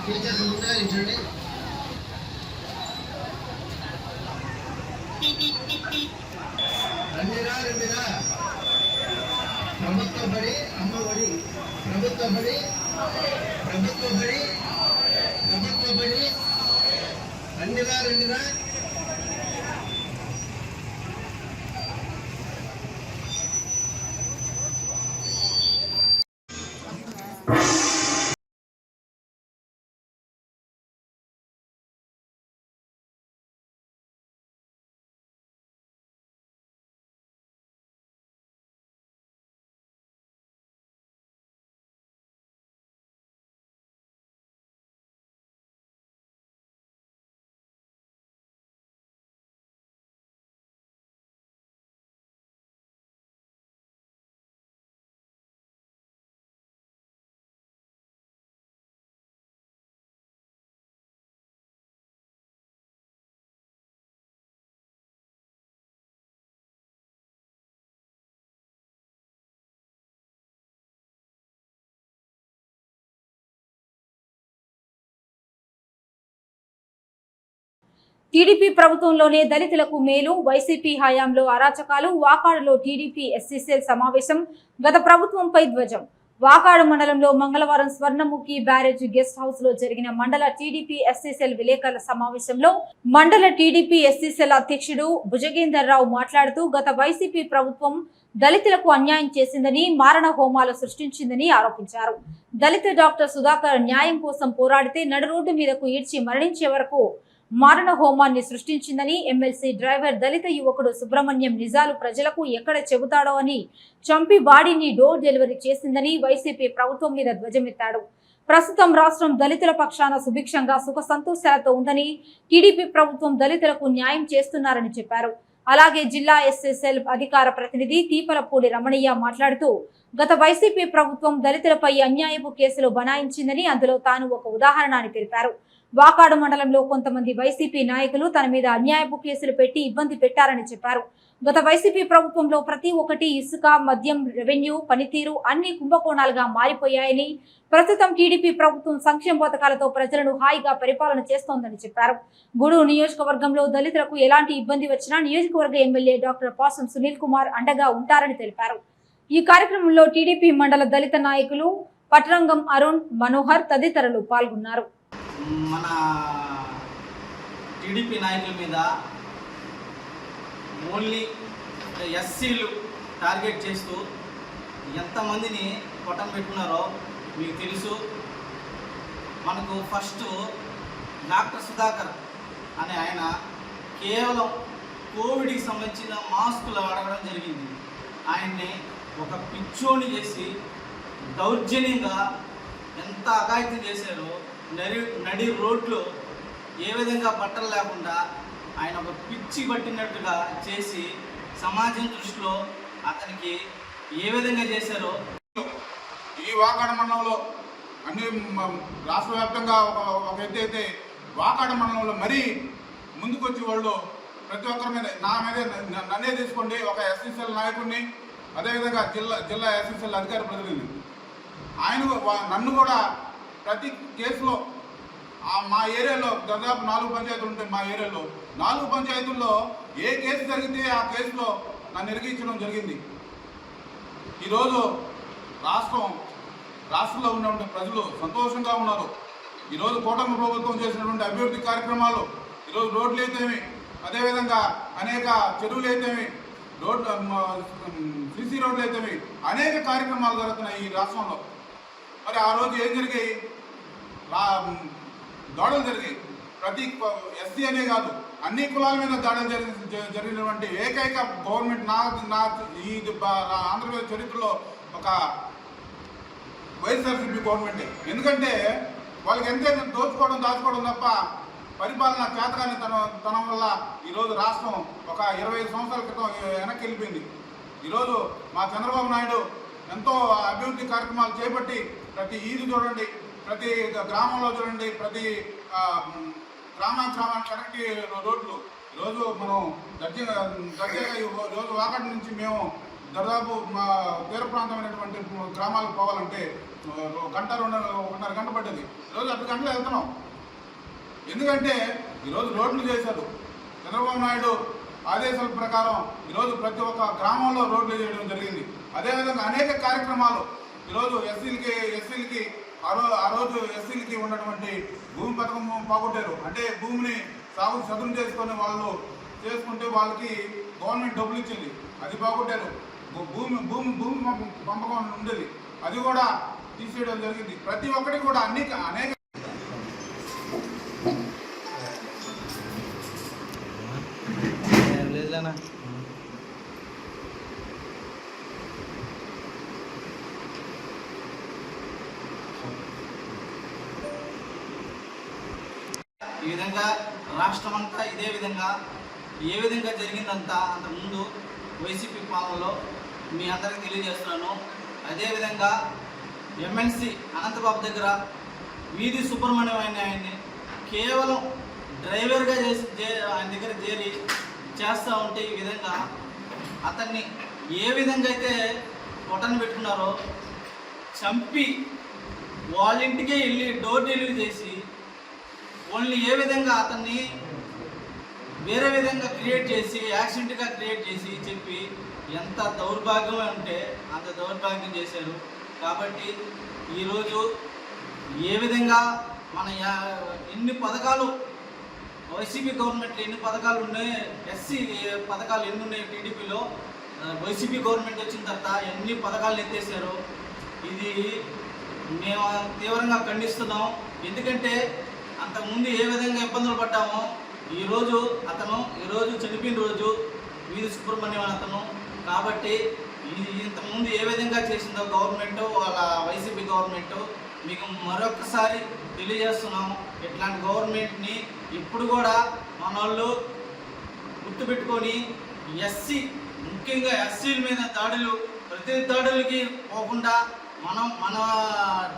టీచర్స్ ముందుగా నిల్చోండి. రండిరా ప్రభుత్వ బడి అమ్మ బడి, ప్రభుత్వ బడి ప్రభుత్వ బడి ప్రభుత్వ బడి, రండిరా టీడీపీ ప్రభుత్వంలోనే దళితులకు మేలు, వైసీపీ హయాంలో అరాచకాలు, వాకాడులో టీడీపీ ఎస్సీసీఎల్ సమావేశం, గత ప్రభుత్వంపై ధ్వజం. వాకాడు మండలంలో మంగళవారం స్వర్ణముఖి బ్యారేజ్ గెస్ట్ హౌస్ లో జరిగిన మండల టీడీపీ ఎస్సీసీఎల్ విలేకరుల సమావేశంలో మండల టీడీపీ ఎస్సీసీఎల్ అధ్యక్షుడు భుజగేందర్ రావు మాట్లాడుతూ గత వైసీపీ ప్రభుత్వం దళితులకు అన్యాయం చేసిందని, మారణ హోమాలు సృష్టించిందని ఆరోపించారు. దళిత డాక్టర్ సుధాకర్ న్యాయం కోసం పోరాడితే నడు రోడ్డు మీదకు ఈడ్చి మరణించే వరకు మారణ హోమాన్ని సృష్టించిందని, ఎమ్మెల్సీ డ్రైవర్ దళిత యువకుడు సుబ్రహ్మణ్యం నిజాలు ప్రజలకు ఎక్కడ చెబుతాడో అని చంపి బాడీని డోర్ డెలివరీ చేసిందని వైసీపీ ప్రభుత్వం మీద ధ్వజమెత్తాడు. ప్రస్తుతం రాష్ట్రం దళితుల పక్షాన సుభిక్షంగా సుఖ సంతోషాలతో ఉందని, టీడీపీ ప్రభుత్వం దళితులకు న్యాయం చేస్తున్నారని చెప్పారు. అలాగే జిల్లా ఎస్ఎస్ఎల్ అధికార ప్రతినిధి తీపలపూడి రమణయ్య మాట్లాడుతూ గత వైసీపీ ప్రభుత్వం దళితులపై అన్యాయపు కేసులు బనాయించిందని, అందులో తాను ఒక ఉదాహరణ అని తెలిపారు. వాకాడు మండలంలో కొంతమంది వైసీపీ నాయకులు తన మీద అన్యాయపు కేసులు పెట్టి ఇబ్బంది పెట్టారని చెప్పారు. గత వైసీపీ ప్రభుత్వంలో ప్రతి ఒక్కటి ఇసుక, మద్యం, రెవెన్యూ, పనితీరు అన్ని కుంభకోణాలుగా మారిపోయాయని, ప్రస్తుతం టీడీపీ ప్రభుత్వం సంక్షేమ పథకాలతో ప్రజలను హాయిగా పరిపాలన చేస్తోందని చెప్పారు. గూడూరు నియోజకవర్గంలో దళితులకు ఎలాంటి ఇబ్బంది వచ్చినా నియోజకవర్గ ఎమ్మెల్యే డాక్టర్ పాసం సునీల్ కుమార్ అండగా ఉంటారని తెలిపారు. ఈ కార్యక్రమంలో టీడీపీ మండల దళిత నాయకులు పట్రంగం అరుణ్, మనోహర్ తదితరులు పాల్గొన్నారు. మన టీడీపీ నాయకుల మీద ఓన్లీ ఎస్సీలు టార్గెట్ చేస్తూ ఎంతమందిని పొట్టం పెట్టుకున్నారో మీకు తెలుసు. మనకు ఫస్ట్ డాక్టర్ సుధాకర్ అనే ఆయన కేవలం కోవిడ్కి సంబంధించిన మాస్కులు అడగడం జరిగింది. ఆయన్ని ఒక పిచ్చోని చేసి దౌర్జన్యంగా ఎంత అఘాయిత్యం చేశారో, నడి రోడ్లో ఏ విధంగా బట్టలు లేకుండా ఆయన ఒక పిచ్చి పట్టినట్టుగా చేసి సమాజం దృష్టిలో అతనికి ఏ విధంగా చేశారో. ఈ వాకాడ మండలంలో అన్ని రాష్ట్ర వ్యాప్తంగా ఒక ఎత్తు అయితే వాకాడ మండలంలో మరీ ముందుకొచ్చి వాళ్ళు ప్రతి ఒక్కరి మీద నన్నే తీసుకోండి, ఒక ఎస్సీసీఎల్ నాయకుడిని, అదేవిధంగా జిల్లా ఎస్సీసీఎల్ అధికార ప్రతినిధి నన్ను కూడా ప్రతి కేసులో మా ఏరియాలో దాదాపు 4 పంచాయతీలు ఉంటాయి. మా ఏరియాలో 4 పంచాయతీల్లో ఏ కేసు జరిగితే ఆ కేసులో నన్ను ఇరిగించడం జరిగింది. ఈరోజు రాష్ట్రంలో ఉన్నటువంటి ప్రజలు సంతోషంగా ఉన్నారు. ఈరోజు కూటమి ప్రభుత్వం చేసినటువంటి అభివృద్ధి కార్యక్రమాలు, ఈరోజు రోడ్లు అయితేమి, అదేవిధంగా అనేక చెరువులు అయితేమి, సిసి రోడ్లు అయితేమి, అనేక కార్యక్రమాలు జరుగుతున్నాయి ఈ రాష్ట్రంలో. మరి ఆ రోజు ఏం జరిగాయి? దాడులు జరిగాయి. ప్రతి ఎస్సీ అనే కాదు, అన్ని కులాల మీద దాడులు జరిగినటువంటి ఏకైక గవర్నమెంట్ ఈ ఆంధ్రప్రదేశ్ చరిత్రలో ఒక వైఎస్ఆర్సీపీ గవర్నమెంటే. ఎందుకంటే వాళ్ళకి ఎంతైనా దాచుకోవడం తప్ప పరిపాలన చేతగాని తనం వల్ల ఈరోజు రాష్ట్రం ఒక 25 సంవత్సరాల క్రితం వెనక్కి వెళ్ళిపోయింది. ఈరోజు మా చంద్రబాబు నాయుడు ఎంతో అభివృద్ధి కార్యక్రమాలు చేపట్టి ప్రతి ఈది చూడండి, ప్రతి గ్రామంలో చూడండి, ప్రతి గ్రామానికి కనెక్ట్ రోడ్లు. ఈరోజు మనం దర్జాగా ఈరోజు వాకటి నుంచి మేము దాదాపు మా తీర ప్రాంతమైనటువంటి గ్రామాలకు పోవాలంటే 1.5 గంట పడ్డది. ఈరోజు 10 గంటలు వెళ్తున్నాం. ఎందుకంటే ఈరోజు రోడ్లు చేశారు. చంద్రబాబు నాయుడు ఆదేశాల ప్రకారం ఈరోజు ప్రతి ఒక్క గ్రామంలో రోడ్లు చేయడం జరిగింది. అదేవిధంగా అనేక కార్యక్రమాలు ఈరోజు ఎస్సీలకి ఆ రోజు ఎస్సీలకి ఉన్నటువంటి భూమి పథకం పోగొట్టారు. అంటే భూమిని చదును చేసుకొని వాళ్ళు చేసుకుంటే వాళ్ళకి గవర్నమెంట్ డబ్బులు ఇచ్చింది, అది పోగొట్టారు. భూమి పంపకం ఉండేది, అది కూడా తీసేయడం జరిగింది. ప్రతి ఒక్కటి కూడా అనేక ఈ విధంగా రాష్ట్రం అంతా ఇదే విధంగా ఏ విధంగా జరిగిందంతా అంతకుముందు వైసీపీ పాలనలో మీ అందరికీ తెలియజేస్తున్నాను. అదేవిధంగా ఎమ్మెల్సీ అనంతబాబు దగ్గర వీధి సుబ్రహ్మణ్యం ఆయన్ని కేవలం డ్రైవర్గా ఆయన దగ్గర చేరి చేస్తూ ఉంటే ఈ విధంగా అతన్ని ఏ విధంగా అయితే పొట్టను పెట్టుకున్నారో చంపి వాళ్ళ ఇంటికే వెళ్ళి డోర్ డెలివరీ చేసి ఓన్లీ ఏ విధంగా అతన్ని వేరే విధంగా క్రియేట్ చేసి యాక్సిడెంట్గా క్రియేట్ చేసి చెప్పి ఎంత దౌర్భాగ్యం ఉంటే అంత దౌర్భాగ్యం చేశారు. కాబట్టి ఈరోజు ఏ విధంగా మన ఎన్ని పథకాలు వైసీపీ గవర్నమెంట్లో ఎన్ని పథకాలు ఉన్నాయి, ఎస్సీ పథకాలు ఎన్ని ఉన్నాయి టీడీపీలో, వైసీపీ గవర్నమెంట్ వచ్చిన తర్వాత ఎన్ని పథకాలు ఎత్తేసారు. ఇది మేము తీవ్రంగా ఖండిస్తున్నాం. ఎందుకంటే అంతకుముందు ఏ విధంగా ఇబ్బందులు పడ్డామో ఈరోజు చనిపోయిన రోజు వీధి సుబ్రహ్మణ్యం అతను. కాబట్టి ఇంతకుముందు ఏ విధంగా చేసిందో గవర్నమెంట్ వాళ్ళ వైసీపీ గవర్నమెంట్ మీకు మరొకసారి తెలియజేస్తున్నాం. ఇట్లాంటి గవర్నమెంట్ని ఇప్పుడు కూడా మన వాళ్ళు గుర్తుపెట్టుకొని ముఖ్యంగా ఎస్సీల మీద ప్రతి దాడులకి పోకుండా మన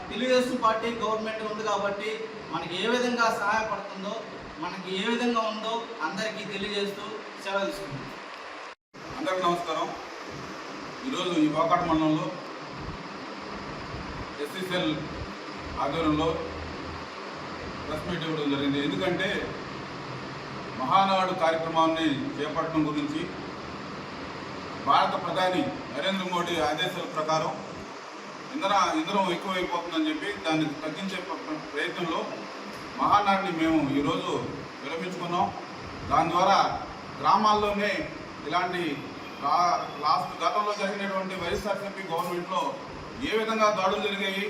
తెలుగుదేశం పార్టీ గవర్నమెంట్ ఉంది కాబట్టి మనకి ఏ విధంగా సహాయపడుతుందో, మనకి ఏ విధంగా ఉందో అందరికీ తెలియజేస్తూ సెలవు తీసుకుంటాం. అందరికీ నమస్కారం. ఈరోజు ఈ వాకాడ మండలంలో ఎస్సీసీఎల్ ఆధ్వర్యంలో ప్రెస్ మీట్ ఇవ్వడం జరిగింది. ఎందుకంటే మహానాడు కార్యక్రమాన్ని చేపట్టడం గురించి భారత ప్రధాని నరేంద్ర మోడీ ఆదేశాల ప్రకారం ఇంధనం ఎక్కువైపోతుందని చెప్పి దాన్ని తగ్గించే ప్రయత్నంలో మహానాడిని మేము ఈరోజు విరమించుకున్నాం. దాని ద్వారా గ్రామాల్లోనే ఇలాంటి గతంలో జరిగినటువంటి వైఎస్ఆర్సీపీ గవర్నమెంట్లో ఏ విధంగా దాడులు జరిగాయి,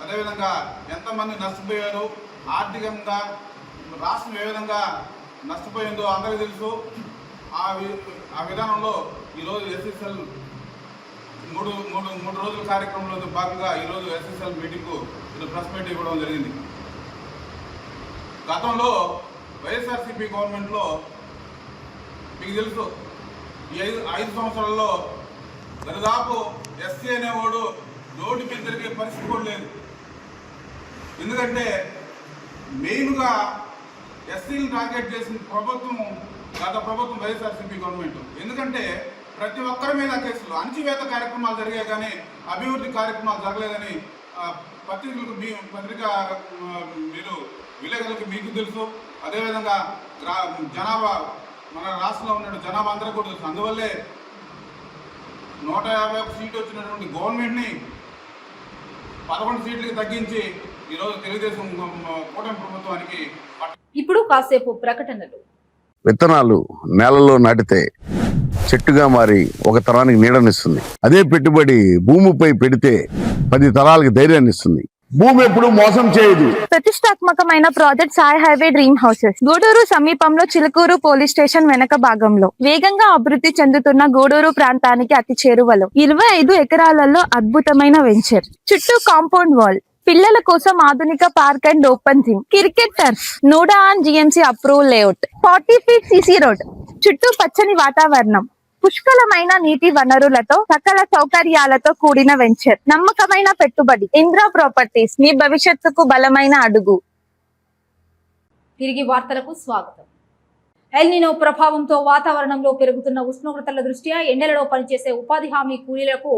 అదేవిధంగా ఎంతమంది నష్టపోయారు, ఆర్థికంగా రాష్ట్రం ఏ విధంగా నష్టపోయిందో అందరికీ తెలుసు. ఆ విధానంలో ఈరోజు ఎస్ఎస్ఎల్ మూడు రోజుల కార్యక్రమంలో భాగంగా ఈరోజు ఎస్ఎస్ఎల్ మీటింగ్కు ప్రెస్ మీట్ ఇవ్వడం జరిగింది. గతంలో వైఎస్ఆర్సీపీ గవర్నమెంట్లో మీకు తెలుసు ఈ ఐదు సంవత్సరాల్లో దాదాపు ఎస్సీ అనేవాడు నోటి మీద తిరిగే పరిస్థితి కూడా లేదు. ఎందుకంటే మెయిన్గా ఎస్సీలను టార్గెట్ చేసిన ప్రభుత్వం గత ప్రభుత్వం వైఎస్ఆర్సీపీ గవర్నమెంట్. ఎందుకంటే ప్రతి ఒక్కరి మీద కేసులు, అణచివేత కార్యక్రమాలు జరిగాయి కానీ అభివృద్ధి కార్యక్రమాలు జరగలేదని పత్రికలకు మీరు విలేకరులకు మీకు తెలుసు. అదేవిధంగా జనాభా మన రాష్ట్రంలో ఉన్న జనాభా అందరూ కూడా తెలుసు. అందువల్లే 151 సీట్లు వచ్చినటువంటి గవర్నమెంట్ని 11 సీట్లకి తగ్గించి ఈరోజు తెలుగుదేశం కూటమి ప్రభుత్వానికి. ఇప్పుడు కాసేపు ప్రకటనలు. విత్తనాలు నేలలో నాటితే చెట్టుగా మారి ఒక తరానికి నీడనిస్తుంది. అదే పెట్టుబడి భూమిపై పెడితే 10 తరాలకు ధైర్యాన్ని ఇస్తుంది. భూమి ఎప్పుడు మోసం చేయదు. ప్రతిష్టాత్మకమైన project Sai highway dream houses Gudur సమీపంలో చిలుకూరు పోలీస్ స్టేషన్ వెనక భాగంలో వేగంగా అభివృద్ధి చెందుతున్న గూడూరు ప్రాంతానికి అతి చేరువలో 25 ఎకరాలలో అద్భుతమైన వెంచర్. చుట్టూ కాంపౌండ్ వాల్, పిల్లల కోసం ఆధునిక park and open gym, cricket turf, NUDA and GMC approve layout, 40 feet CC road, చుట్టూ పచ్చని వాతావరణం, పుష్కలమైన నీటి వనరులతో సకల సౌకర్యాలతో కూడిన వెంచర్. నమ్మకమైన పెట్టుబడి. ఇంద్రా ప్రాపర్టీస్, మీ భవిష్యత్తుకు బలమైన అడుగు. తిరిగి వార్తలకు స్వాగతం. ఎల్ నినో ప్రభావంతో వాతావరణంలో పెరుగుతున్న ఉష్ణోగ్రతల దృష్ట్యా ఎండలలో పనిచేసే ఉపాధి హామీ కూలీలకు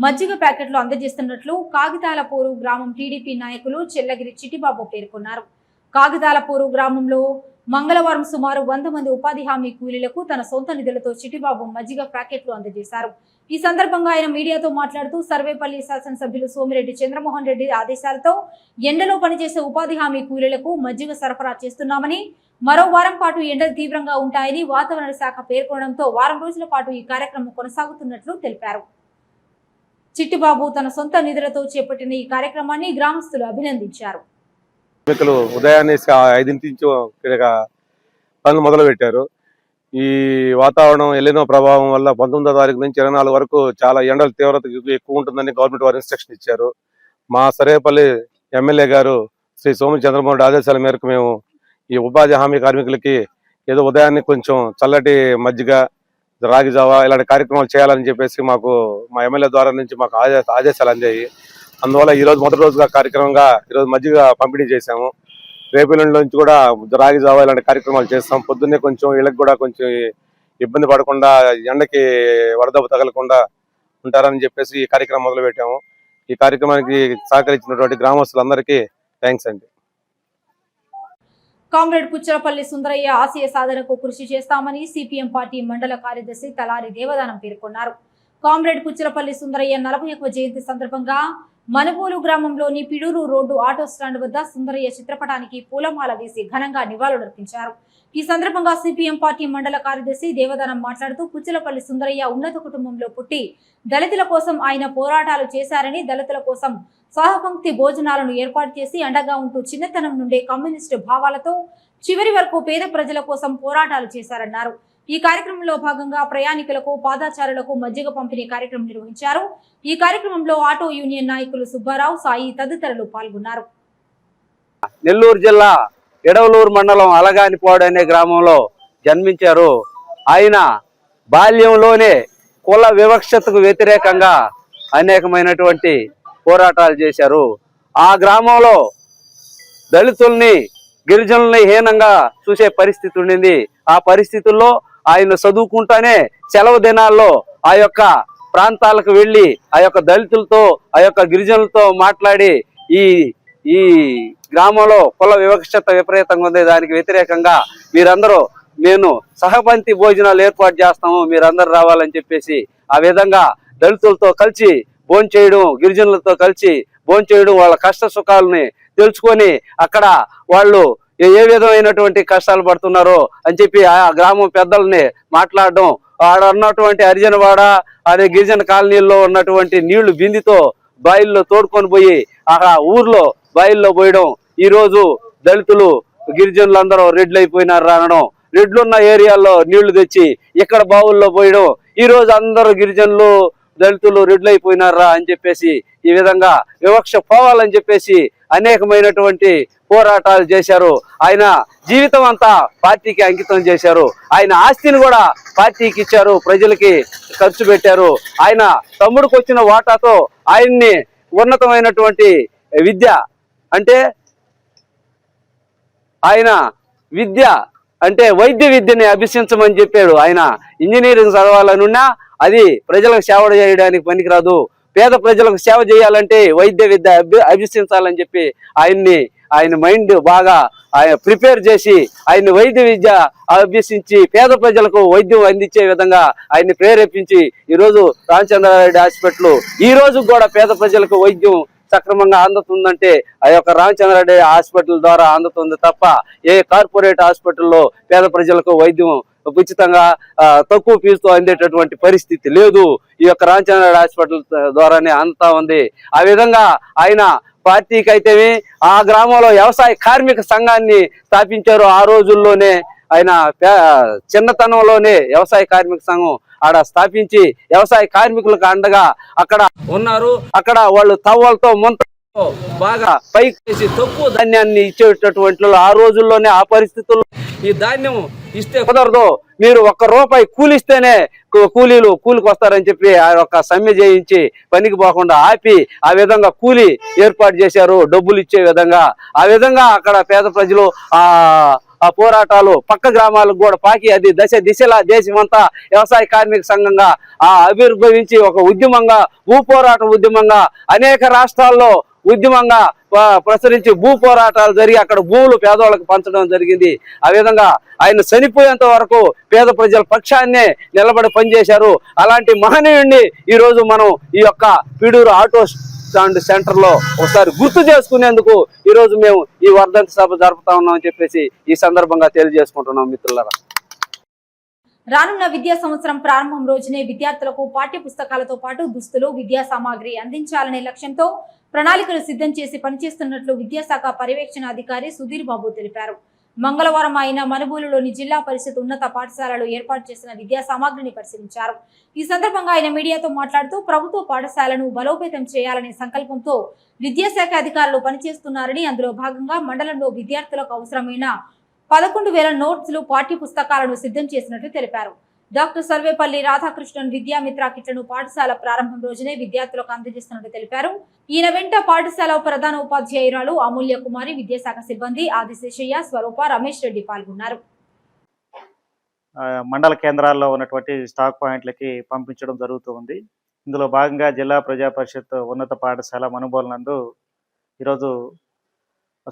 మజ్జిగ ప్యాకెట్లు అందజేస్తున్నట్లు కాగితాలపూరు గ్రామం టీడీపీ నాయకులు చెల్లగిరి చిట్టిబాబు పేర్కొన్నారు. కాగితాలపూరు గ్రామంలో మంగళవారం సుమారు 100 మంది ఉపాధి హామీ కూలీలకు తన సొంత నిధులతో చిట్టిబాబు మజ్జిగ ప్యాకెట్లు అందజేశారు. ఈ సందర్భంగా ఆయన మీడియాతో మాట్లాడుతూ సర్వేపల్లి శాసనసభ్యులు సోమిరెడ్డి చంద్రమోహన్ రెడ్డి ఆదేశాలతో ఎండలో పనిచేసే ఉపాధి హామీ కూలీలకు మజ్జిగ సరఫరా చేస్తున్నామని, మరో వారం పాటు ఎండలు తీవ్రంగా ఉంటాయని వాతావరణ శాఖ పేర్కొనడంతో వారం రోజుల పాటు ఈ కార్యక్రమం కొనసాగుతున్నట్లు తెలిపారు. చిట్టిబాబు తన సొంత నిధులతో చేపట్టిన ఈ కార్యక్రమాన్ని గ్రామస్తులు అభినందించారు. ఉదయాన్నే 5 నుంచి పనులు మొదలు పెట్టారు. ఈ వాతావరణం ఎల్లినో ప్రభావం వల్ల 19వ తారీఖు నుంచి 24 వరకు చాలా ఎండల తీవ్రత ఎక్కువ ఉంటుందని గవర్నమెంట్ వారు ఇన్స్ట్రక్షన్ ఇచ్చారు. మా సర్వేపల్లి ఎమ్మెల్యే గారు శ్రీ సోమిరెడ్డి చంద్రమోహన్ రెడ్డి ఆదేశాల మేరకు మేము ఈ ఉపాధి హామీ కార్మికులకి ఏదో ఉదయాన్నే కొంచెం చల్లటి మజ్జిగ, రాగి జావా ఇలాంటి కార్యక్రమాలు చేయాలని చెప్పేసి మాకు మా ఎమ్మెల్యే ద్వారా నుంచి మాకు ఆదేశాలు అందాయి. అందువల్ల ఈ రోజు మొదటి రోజుగా కార్యక్రమంగా ఈరోజు మజ్జిగ పంపిణీ చేశాము. రేపు నుంచి కూడా రాగి జావా ఇలాంటి కార్యక్రమాలు చేస్తాం. పొద్దున్నే కొంచెం ఇళ్ళకి కూడా కొంచెం ఇబ్బంది పడకుండా, ఎండకి వడదెబ్బ తగలకుండా ఉంటారని చెప్పేసి ఈ కార్యక్రమం మొదలు పెట్టాము. ఈ కార్యక్రమానికి సహకరించినటువంటి గ్రామస్తులందరికీ థ్యాంక్స్ అండి. కామ్రేడ్ పుచ్చలపల్లి సుందరయ్య ఆశయ సాధనకు కృషి చేస్తామని సిపిఎం పార్టీ మండల కార్యదర్శి తలారి దేవదానం పేర్కొన్నారు. కామ్రేడ్ పుచ్చలపల్లి సుందరయ్య 41వ జయంతి సందర్భంగా మనుగోలు గ్రామంలోని పిడూరు రోడ్డు ఆటో స్టాండ్ వద్ద సుందరయ్య చిత్రపటానికి పూలమాల వేసి ఘనంగా నివాళులర్పించారు. ఈ సందర్భంగా సిపిఎం పార్టీ మండల కార్యదర్శి దేవదానం మాట్లాడుతూ పుచ్చలపల్లి సుందరయ్య ఉన్నత కుటుంబంలో పుట్టి దళితుల కోసం ఆయన పోరాటాలు చేశారని, దళితుల కోసం సహపంక్తి భోజనాలను ఏర్పాటు చేసి అండగా ఉంటూ చిన్నతనం నుండే కమ్యూనిస్టు భావాలతో చివరి వరకు పేద ప్రజల కోసం పోరాటాలు చేశారన్నారు. ఈ కార్యక్రమంలో భాగంగా ప్రయాణికులకు, పాదాచారులకు మజ్జిగ పంపిణీ కార్యక్రమం నిర్వహించారు. ఈ కార్యక్రమంలో ఆటో యూనియన్ నాయకులు సుబ్బారావు, సాయి తదితరులు పాల్గొన్నారు. నెల్లూరు జిల్లా ఎడవలూరు మండలం అలగానిపాడు అనే గ్రామంలో జన్మించారు. ఆయన బాల్యంలోనే కుల వివక్షతకు వ్యతిరేకంగా అనేకమైనటువంటి పోరాటాలు చేశారు. ఆ గ్రామంలో దళితుల్ని, గిరిజనుల్ని హీనంగా చూసే పరిస్థితి ఉండింది. ఆ పరిస్థితుల్లో ఆయన చదువుకుంటానే సెలవు దినాల్లో ఆ యొక్క ప్రాంతాలకు వెళ్ళి ఆ యొక్క దళితులతో, ఆ యొక్క గిరిజనులతో మాట్లాడి ఈ గ్రామంలో కుల వివక్షత విపరీతంగా ఉంది, దానికి వ్యతిరేకంగా మీరందరూ, నేను సహపంక్తి భోజనాలు ఏర్పాటు చేస్తాము, మీరందరూ రావాలని చెప్పేసి ఆ విధంగా దళితులతో కలిసి భోంచేయడం, గిరిజనులతో కలిసి భోంచేయడం, వాళ్ళ కష్ట సుఖాలని తెలుసుకొని అక్కడ వాళ్ళు ఏ విధమైనటువంటి కష్టాలు పడుతున్నారో అని చెప్పి ఆ గ్రామం పెద్దల్ని మాట్లాడడం, ఆడ ఉన్నటువంటి హరిజనవాడ అదే గిరిజన కాలనీల్లో ఉన్నటువంటి నీళ్లు బిందితో బాయిల్లో తోడుకొని పోయి ఆ ఊర్లో బాయిల్లో పోయడం. ఈ రోజు దళితులు, గిరిజనులందరూ రెడ్లు అయిపోయినారు అనడం, రెడ్లున్న ఏరియాల్లో నీళ్లు తెచ్చి ఇక్కడ బావుల్లో పోయడం. ఈ రోజు అందరూ గిరిజనులు, దళితులు రెడ్లు అయిపోయినారా అని చెప్పేసి ఈ విధంగా వివక్ష పోవాలని చెప్పేసి అనేకమైనటువంటి పోరాటాలు చేశారు. ఆయన జీవితం అంతా పార్టీకి అంకితం చేశారు. ఆయన ఆస్తిని కూడా పార్టీకి ఇచ్చారు, ప్రజలకి ఖర్చు పెట్టారు. ఆయన తమ్ముడికి వచ్చిన వాటాతో ఆయన్ని ఉన్నతమైనటువంటి విద్య అంటే ఆయన విద్య అంటే వైద్య విద్యని అభ్యసించమని చెప్పాడు. ఆయన ఇంజనీరింగ్ చదవాలనున్నా అది ప్రజలకు సేవ చేయడానికి పనికిరాదు, పేద ప్రజలకు సేవ చేయాలంటే వైద్య విద్య అభ్యసించాలని చెప్పి ఆయన మైండ్ బాగా ఆయన ప్రిపేర్ చేసి ఆయన వైద్య విద్య అభ్యసించి పేద ప్రజలకు వైద్యం అందించే విధంగా ఆయన్ని ప్రేరేపించి ఈరోజు రామచంద్రారెడ్డి హాస్పిటల్ ఈ రోజు కూడా పేద ప్రజలకు వైద్యం సక్రమంగా అందుతుందంటే ఆ యొక్క రామచంద్రారెడ్డి హాస్పిటల్ ద్వారా అందుతుంది తప్ప ఏ కార్పొరేట్ హాస్పిటల్లో పేద ప్రజలకు వైద్యం ఉచితంగా తక్కువ ఫీజుతో అందేటటువంటి పరిస్థితి లేదు. ఈ యొక్క రామచంద్రారెడ్డి హాస్పిటల్ ద్వారానే అందుతా ఉంది. ఆ విధంగా ఆయన పార్టీకి అయితేనే ఆ గ్రామంలో వ్యవసాయ కార్మిక సంఘాన్ని స్థాపించారు. ఆ రోజుల్లోనే ఆయన చిన్నతనంలోనే వ్యవసాయ కార్మిక సంఘం ఆడ స్థాపించి వ్యవసాయ కార్మికులకు అండగా అక్కడ ఉన్నారు. అక్కడ వాళ్ళు తవ్వలతో ముంతతో బాగా పైకి వేసి తక్కువ ధాన్యాన్ని ఇచ్చేటటువంటి ఆ రోజుల్లోనే ఆ పరిస్థితుల్లో ఈ ధాన్యం ఇస్తే కుదరదు, మీరు ₹1 కూలిస్తేనే కూలికి వస్తారని చెప్పి ఆ యొక్క సమ్మె చేయించి పనికి పోకుండా ఆపి ఆ విధంగా కూలి ఏర్పాటు చేశారు డబ్బులు ఇచ్చే విధంగా. ఆ విధంగా అక్కడ పేద ప్రజలు ఆ పోరాటాలు పక్క గ్రామాలకు కూడా పాకి అది దిశలా దేశమంతా వ్యవసాయ కార్మిక సంఘంగా ఆవిర్భవించి ఒక ఉద్యమంగా పోరాట ఉద్యమంగా అనేక రాష్ట్రాల్లో ఉద్యమంగా ప్రసరించి పోరాటాలు జరిగి అక్కడ భూములు పేదవాళ్ళకు పంచడం జరిగింది. ఆ విధంగా ఆయన చనిపోయేంత వరకు పేద ప్రజల పక్షాన్నే నిలబడి పనిచేశారు. అలాంటి మహనీయుడిని ఈరోజు మనం ఈ యొక్క పీడూరు ఆటో స్టాండ్ సెంటర్ లో ఒకసారి గుర్తు చేసుకునేందుకు ఈ రోజు మేము ఈ వర్ధంతి సభ జరుపుతా ఉన్నామని చెప్పేసి ఈ సందర్భంగా తెలియజేసుకుంటున్నాం మిత్రులారా. రానున్న విద్యా సంవత్సరం ప్రారంభం రోజునే విద్యార్థులకు పాఠ్య పుస్తకాలతో పాటు దుస్తులు, విద్యా సామాగ్రి అందించాలనే లక్ష్యంతో ప్రణాళికలు సిద్ధం చేసి పనిచేస్తున్నట్లు విద్యాశాఖ పర్యవేక్షణ అధికారి సుధీర్ బాబు తెలిపారు. మంగళవారం ఆయన మనుబోలులోని జిల్లా పరిషత్ ఉన్నత పాఠశాలలో ఏర్పాటు చేసిన విద్యా సామాగ్రిని పరిశీలించారు. ఈ సందర్భంగా ఆయన మీడియాతో మాట్లాడుతూ ప్రభుత్వ పాఠశాలను బలోపేతం చేయాలనే సంకల్పంతో విద్యాశాఖ అధికారులు పనిచేస్తున్నారని, అందులో భాగంగా మండలంలో విద్యార్థులకు అవసరమైన 11,000 నోట్స్లు, పాఠ్య పుస్తకాలను సిద్ధం చేసినట్లు తెలిపారు. డాక్టర్ సర్వేపల్లి రాధాకృష్ణన్ విద్యామిత్ర కిట్లను పాఠశాల ప్రారంభం రోజునే విద్యార్థులకు అందజేస్తున్నట్లు తెలిపారు. ఈయన వెంట పాఠశాల ప్రధాన ఉపాధ్యాయురాలు అమూల్య కుమారి, విద్యాశాఖ సిబ్బంది ఆదిశేషయ్య, స్వరూప, రమేష్ రెడ్డి పాల్గొన్నారు. మండల కేంద్రాల్లో ఉన్నటువంటి స్టాక్ పాయింట్లకి పంపించడం జరుగుతూ ఉంది. ఇందులో భాగంగా జిల్లా ప్రజా పరిషత్ ఉన్నత పాఠశాల మనుబోలు నందు ఈరోజు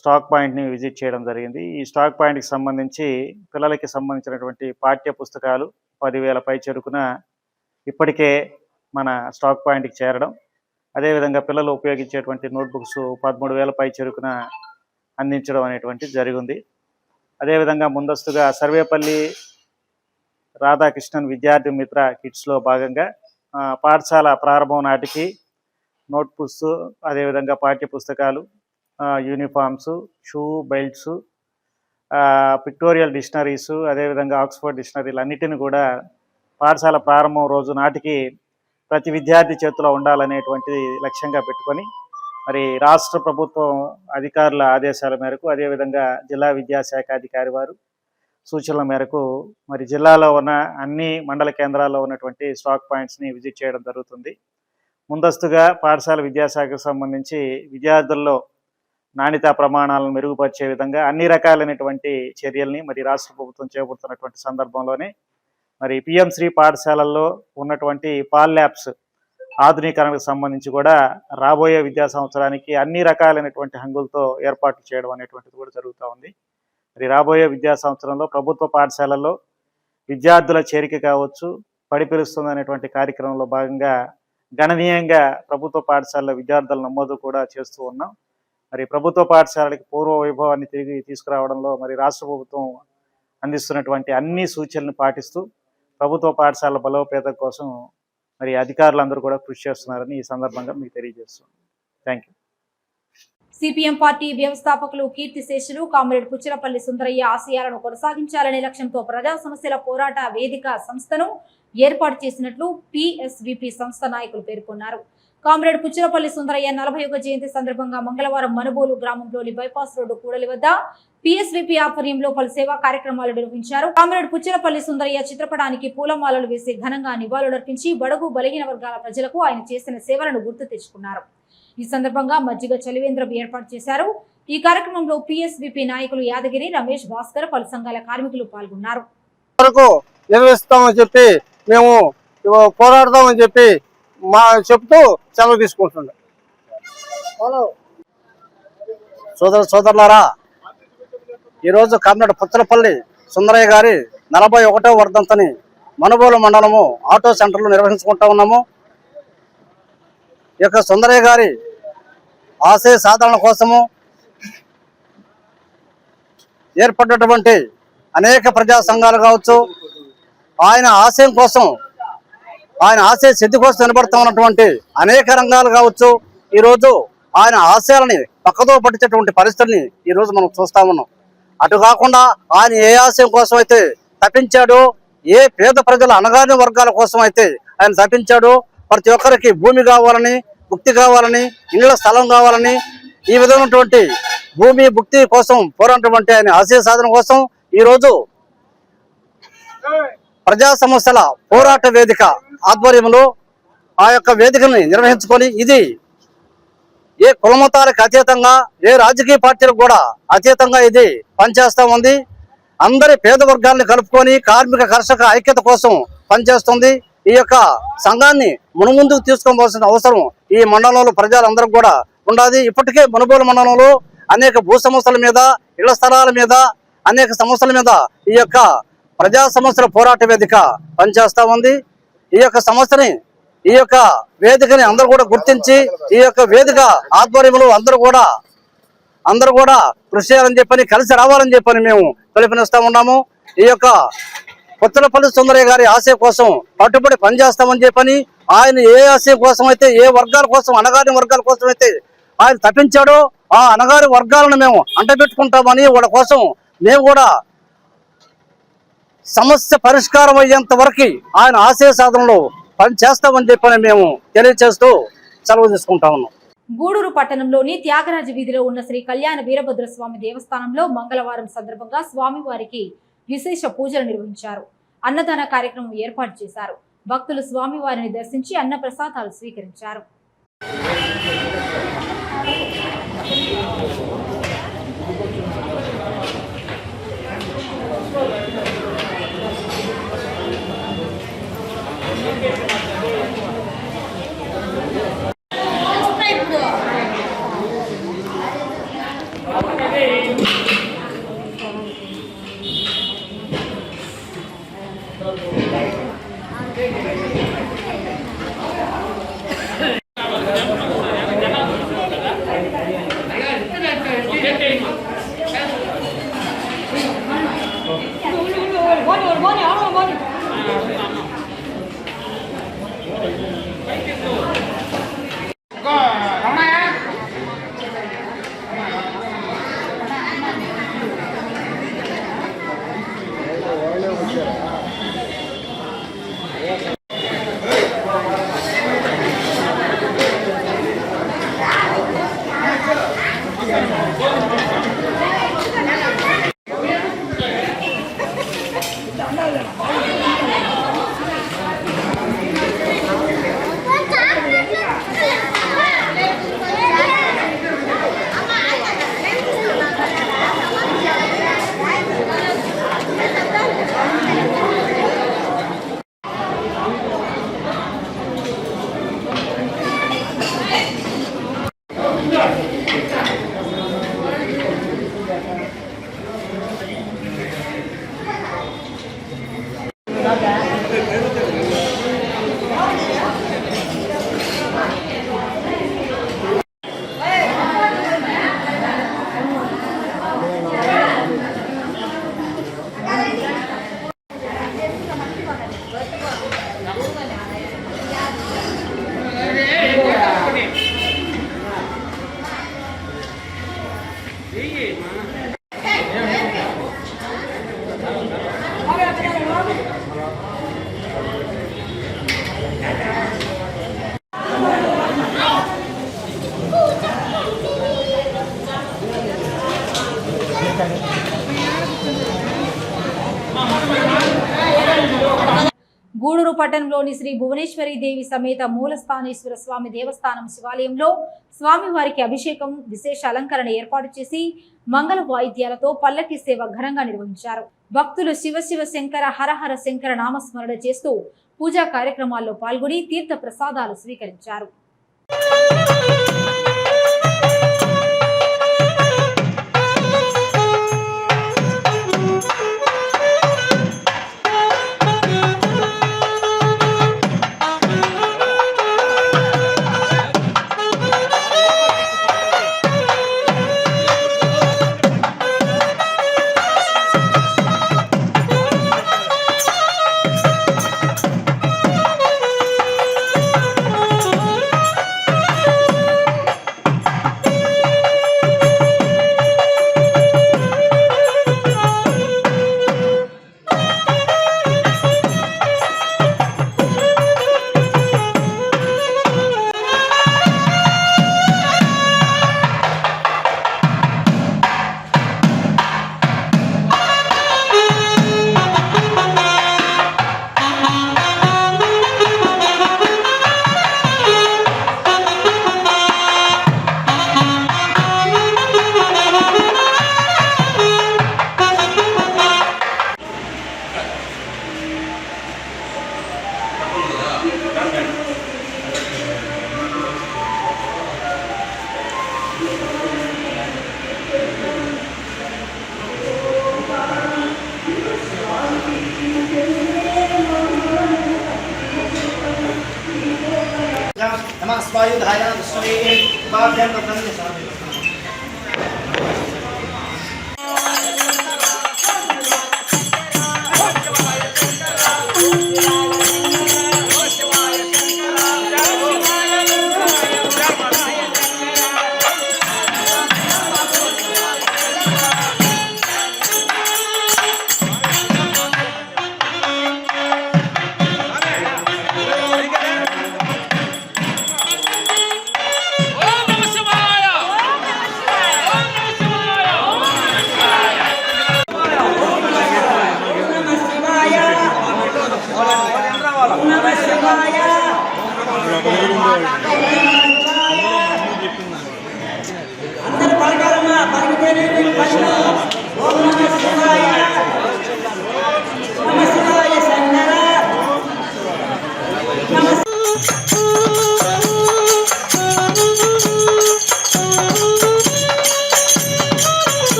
స్టాక్ పాయింట్ని విజిట్ చేయడం జరిగింది. ఈ స్టాక్ పాయింట్కి సంబంధించి పిల్లలకి సంబంధించినటువంటి పాఠ్య పుస్తకాలు 10,000 పై చెరుకున ఇప్పటికే మన స్టాక్ పాయింట్కి చేరడం, అదేవిధంగా పిల్లలు ఉపయోగించేటువంటి నోట్బుక్స్ 13,000 పై చెరుకున అందించడం అనేటువంటి జరిగింది. అదేవిధంగా ముందస్తుగా సర్వేపల్లి రాధాకృష్ణన్ విద్యార్థి మిత్ర కిట్స్లో భాగంగా పాఠశాల ప్రారంభం నాటికి నోట్బుక్స్, అదేవిధంగా పాఠ్య పుస్తకాలు, uniforms, shoe, belts, pictorial dictionaries, అదేవిధంగా ఆక్స్ఫర్డ్ డిక్షనరీలు అన్నిటిని కూడా పాఠశాల ప్రారంభం రోజు నాటికి ప్రతి విద్యార్థి చేతిలో ఉండాలనేటువంటి లక్ష్యంగా పెట్టుకొని మరి రాష్ట్ర ప్రభుత్వం అధికారుల ఆదేశాల మేరకు, అదేవిధంగా జిల్లా విద్యాశాఖ అధికారి వారు సూచనల మేరకు మరి జిల్లాలో ఉన్న అన్ని మండల కేంద్రాల్లో ఉన్నటువంటి స్టాక్ పాయింట్స్ని విజిట్ చేయడం జరుగుతుంది. ముందస్తుగా పాఠశాల విద్యాశాఖకు సంబంధించి విద్యార్థుల్లో నాణ్యతా ప్రమాణాలను మెరుగుపరిచే విధంగా అన్ని రకాలైనటువంటి చర్యల్ని మరి రాష్ట్ర ప్రభుత్వం చేపడుతున్నటువంటి సందర్భంలోనే మరి పిఎం శ్రీ పాఠశాలల్లో ఉన్నటువంటి పాల్ ల్యాబ్స్ ఆధునీకరణకు సంబంధించి కూడా రాబోయే విద్యా సంవత్సరానికి అన్ని రకాలైనటువంటి హంగులతో ఏర్పాట్లు చేయడం అనేటువంటిది కూడా జరుగుతూ ఉంది. మరి రాబోయే విద్యా సంవత్సరంలో ప్రభుత్వ పాఠశాలల్లో విద్యార్థుల చేరిక కావచ్చు, పడి పిలుస్తుంది అనేటువంటి కార్యక్రమంలో భాగంగా గణనీయంగా ప్రభుత్వ పాఠశాలలో విద్యార్థుల నమోదు కూడా చేస్తూ ఉన్నాం. మరి ప్రభుత్వ పాఠశాలకి పూర్వ వైభవాన్ని తిరిగి తీసుకురావడంలో మరి రాష్ట్ర ప్రభుత్వం అందిస్తున్నటువంటి అన్ని సూచనలను పాటిస్తూ ప్రభుత్వ పాఠశాల బలోపేతం కోసం మరి అధికారులందరూ కూడా కృషి చేస్తున్నారని ఈ సందర్భంగా మీకు తెలియజేస్తున్నాను. Thank you. సిపిఎం పార్టీ వ్యవస్థాపకులు కీర్తిశేషులు కామ్రేడ్ పుచ్చిరపల్లి సుందరయ్య ఆశయాలను కొనసాగించాలనే లక్ష్యంతో ప్రజా సమస్యల పోరాట వేదిక సంస్థను ఏర్పాటు చేసినట్లు పిఎస్విపి సంస్థ నాయకులు పేర్కొన్నారు. కామ్రేడ్ పుచ్చిరపల్లి సుందరయ్య 41వ జయంతి సందర్భంగా మంగళవారం మనుబోలు గ్రామంలోని బైపాస్ రోడ్డు కూడలి వద్ద పిఎస్విపి ఆధ్వర్యంలో పలు సేవా కార్యక్రమాలు నిర్వహించారు. కామ్రేడ్ పుచ్చిరపల్లి సుందరయ్య చిత్రపటానికి పూలమాలలు వేసి ఘనంగా నివాళులర్పించి బడుగు బలహీన వర్గాల ప్రజలకు ఆయన చేసిన సేవలను గుర్తు తెచ్చుకున్నారు. ఈ సందర్భంగా మజ్జిగ చలివేంద్రం ఏర్పాటు చేశారు. ఈ కార్యక్రమంలో పిఎస్విపి నాయకులు యాదగిరి, రమేష్, భాస్కర్, పలు సంఘాల కార్మికులు పాల్గొన్నారు. నిర్వహిస్తామని చెప్పి మేము పోరాడతామని చెప్పి చెప్తూ సెలవు తీసుకుంటుండే. సోదరులారా, ఈరోజు కామ్రేడ్ పుచ్చలపల్లి సుందరయ్య గారి 41వ వర్ధంతిని మనుబోలు మండలము ఆటో సెంటర్లో నిర్వహించుకుంటా ఉన్నాము. ఈ యొక్క సుందరయ్య గారి ఆశయ సాధన కోసము ఏర్పడినటువంటి అనేక ప్రజా సంఘాలు కావచ్చు, ఆయన ఆశయం కోసం, ఆయన ఆశయ సిద్ధి కోసం నిలబడతా ఉన్నటువంటి అనేక రంగాలు కావచ్చు, ఈరోజు ఆయన ఆశయాలని పక్కదో పట్టించేటువంటి పరిస్థితిని ఈరోజు మనం చూస్తా ఉన్నాం. అటు కాకుండా ఆయన ఏ ఆశయం కోసం అయితే తప్పించాడో, ఏ పేద ప్రజల అణగారిన వర్గాల కోసం అయితే ఆయన తప్పించాడో, ప్రతి ఒక్కరికి భూమి కావాలని, భుక్తి కావాలని, ఇళ్ల స్థలం కావాలని, ఈ విధమైనటువంటి భూమి భుక్తి కోసం పోరాటటువంటి ఆయన ఆశయ సాధన కోసం ఈరోజు ప్రజా సమస్యల పోరాట వేదిక ఆధ్వర్యంలో ఆ యొక్క వేదికని నిర్వహించుకొని, ఇది ఏ కులమతాలకు అతీతంగా, ఏ రాజకీయ పార్టీలకు కూడా అతీతంగా ఇది పనిచేస్తూ ఉంది. అందరి పేద వర్గాలను కలుపుకొని కార్మిక కర్షక ఐక్యత కోసం పనిచేస్తుంది. ఈ యొక్క సంఘాన్ని మునుముందుకు తీసుకోవాల్సిన అవసరం ఈ మండలంలో ప్రజలందరూ కూడా ఉండాలి. ఇప్పటికే మనుబోలు మండలంలో అనేక భూ సమస్యల మీద, ఇళ్ల స్థలాల మీద, అనేక సమస్యల మీద ఈ యొక్క ప్రజా సమస్యల పోరాట వేదిక పనిచేస్తా ఉంది. ఈ యొక్క సమస్యని, ఈ యొక్క వేదికని అందరూ కూడా గుర్తించి ఈ యొక్క వేదిక ఆధ్వర్యంలో అందరూ కూడా కృషి చేయాలని చెప్పని, కలిసి రావాలని చెప్పని మేము పిలుపునిస్తా ఉన్నాము. ఈ యొక్క పుచ్చలపల్లి సుందరయ్య గారి ఆశయం కోసం కట్టుబడి పనిచేస్తామని చెప్పని, ఆయన ఏ ఆశయం కోసం అయితే, ఏ వర్గాల కోసం, అణగారిన వర్గాల కోసం అయితే ఆయన తప్పించాడో ఆ అణగారి వర్గాలను మేము అంటబెట్టుకుంటామని, వాళ్ళ కోసం మేము కూడా సమస్య పరిష్కారం అయ్యేంత వరకు ఆయన ఆశయ సాధనలో పని చేస్తామని చెప్పని మేము తెలియజేస్తూ సెలవు తీసుకుంటా ఉన్నాం. గూడూరు పట్టణంలోని త్యాగరాజ వీధిలో ఉన్న శ్రీ కళ్యాణ వీరభద్ర స్వామి దేవస్థానంలో మంగళవారం సందర్భంగా స్వామివారికి విశేష పూజలు నిర్వహించారు. అన్నదాన కార్యక్రమం ఏర్పాటు చేశారు. భక్తులు స్వామివారిని దర్శించి అన్న ప్రసాదాలు స్వీకరించారు. గూడూరు పట్టణంలోని శ్రీ భువనేశ్వరి దేవి సమేత మూలస్థానేశ్వర స్వామి దేవస్థానం శివాలయంలో స్వామివారికి అభిషేకం, విశేష అలంకరణ ఏర్పాటు చేసి మంగళ వాయిద్యాలతో పల్లకి సేవ ఘనంగా నిర్వహించారు. భక్తులు శివ శివ శంకర హర హర శంకర నామస్మరణ చేస్తూ పూజా కార్యక్రమాల్లో పాల్గొని తీర్థ ప్రసాదాలు స్వీకరించారు.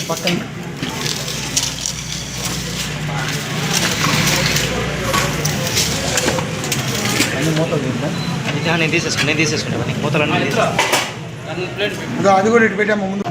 పక్కన నేను తీసేసుకుంటా మూతలన్నీ అది కూడా ఇటు పెట్టాము ముందు.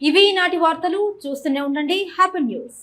ఇవి ఈనాటి వార్తలు. చూస్తూనే ఉండండి హ్యాపీ న్యూస్.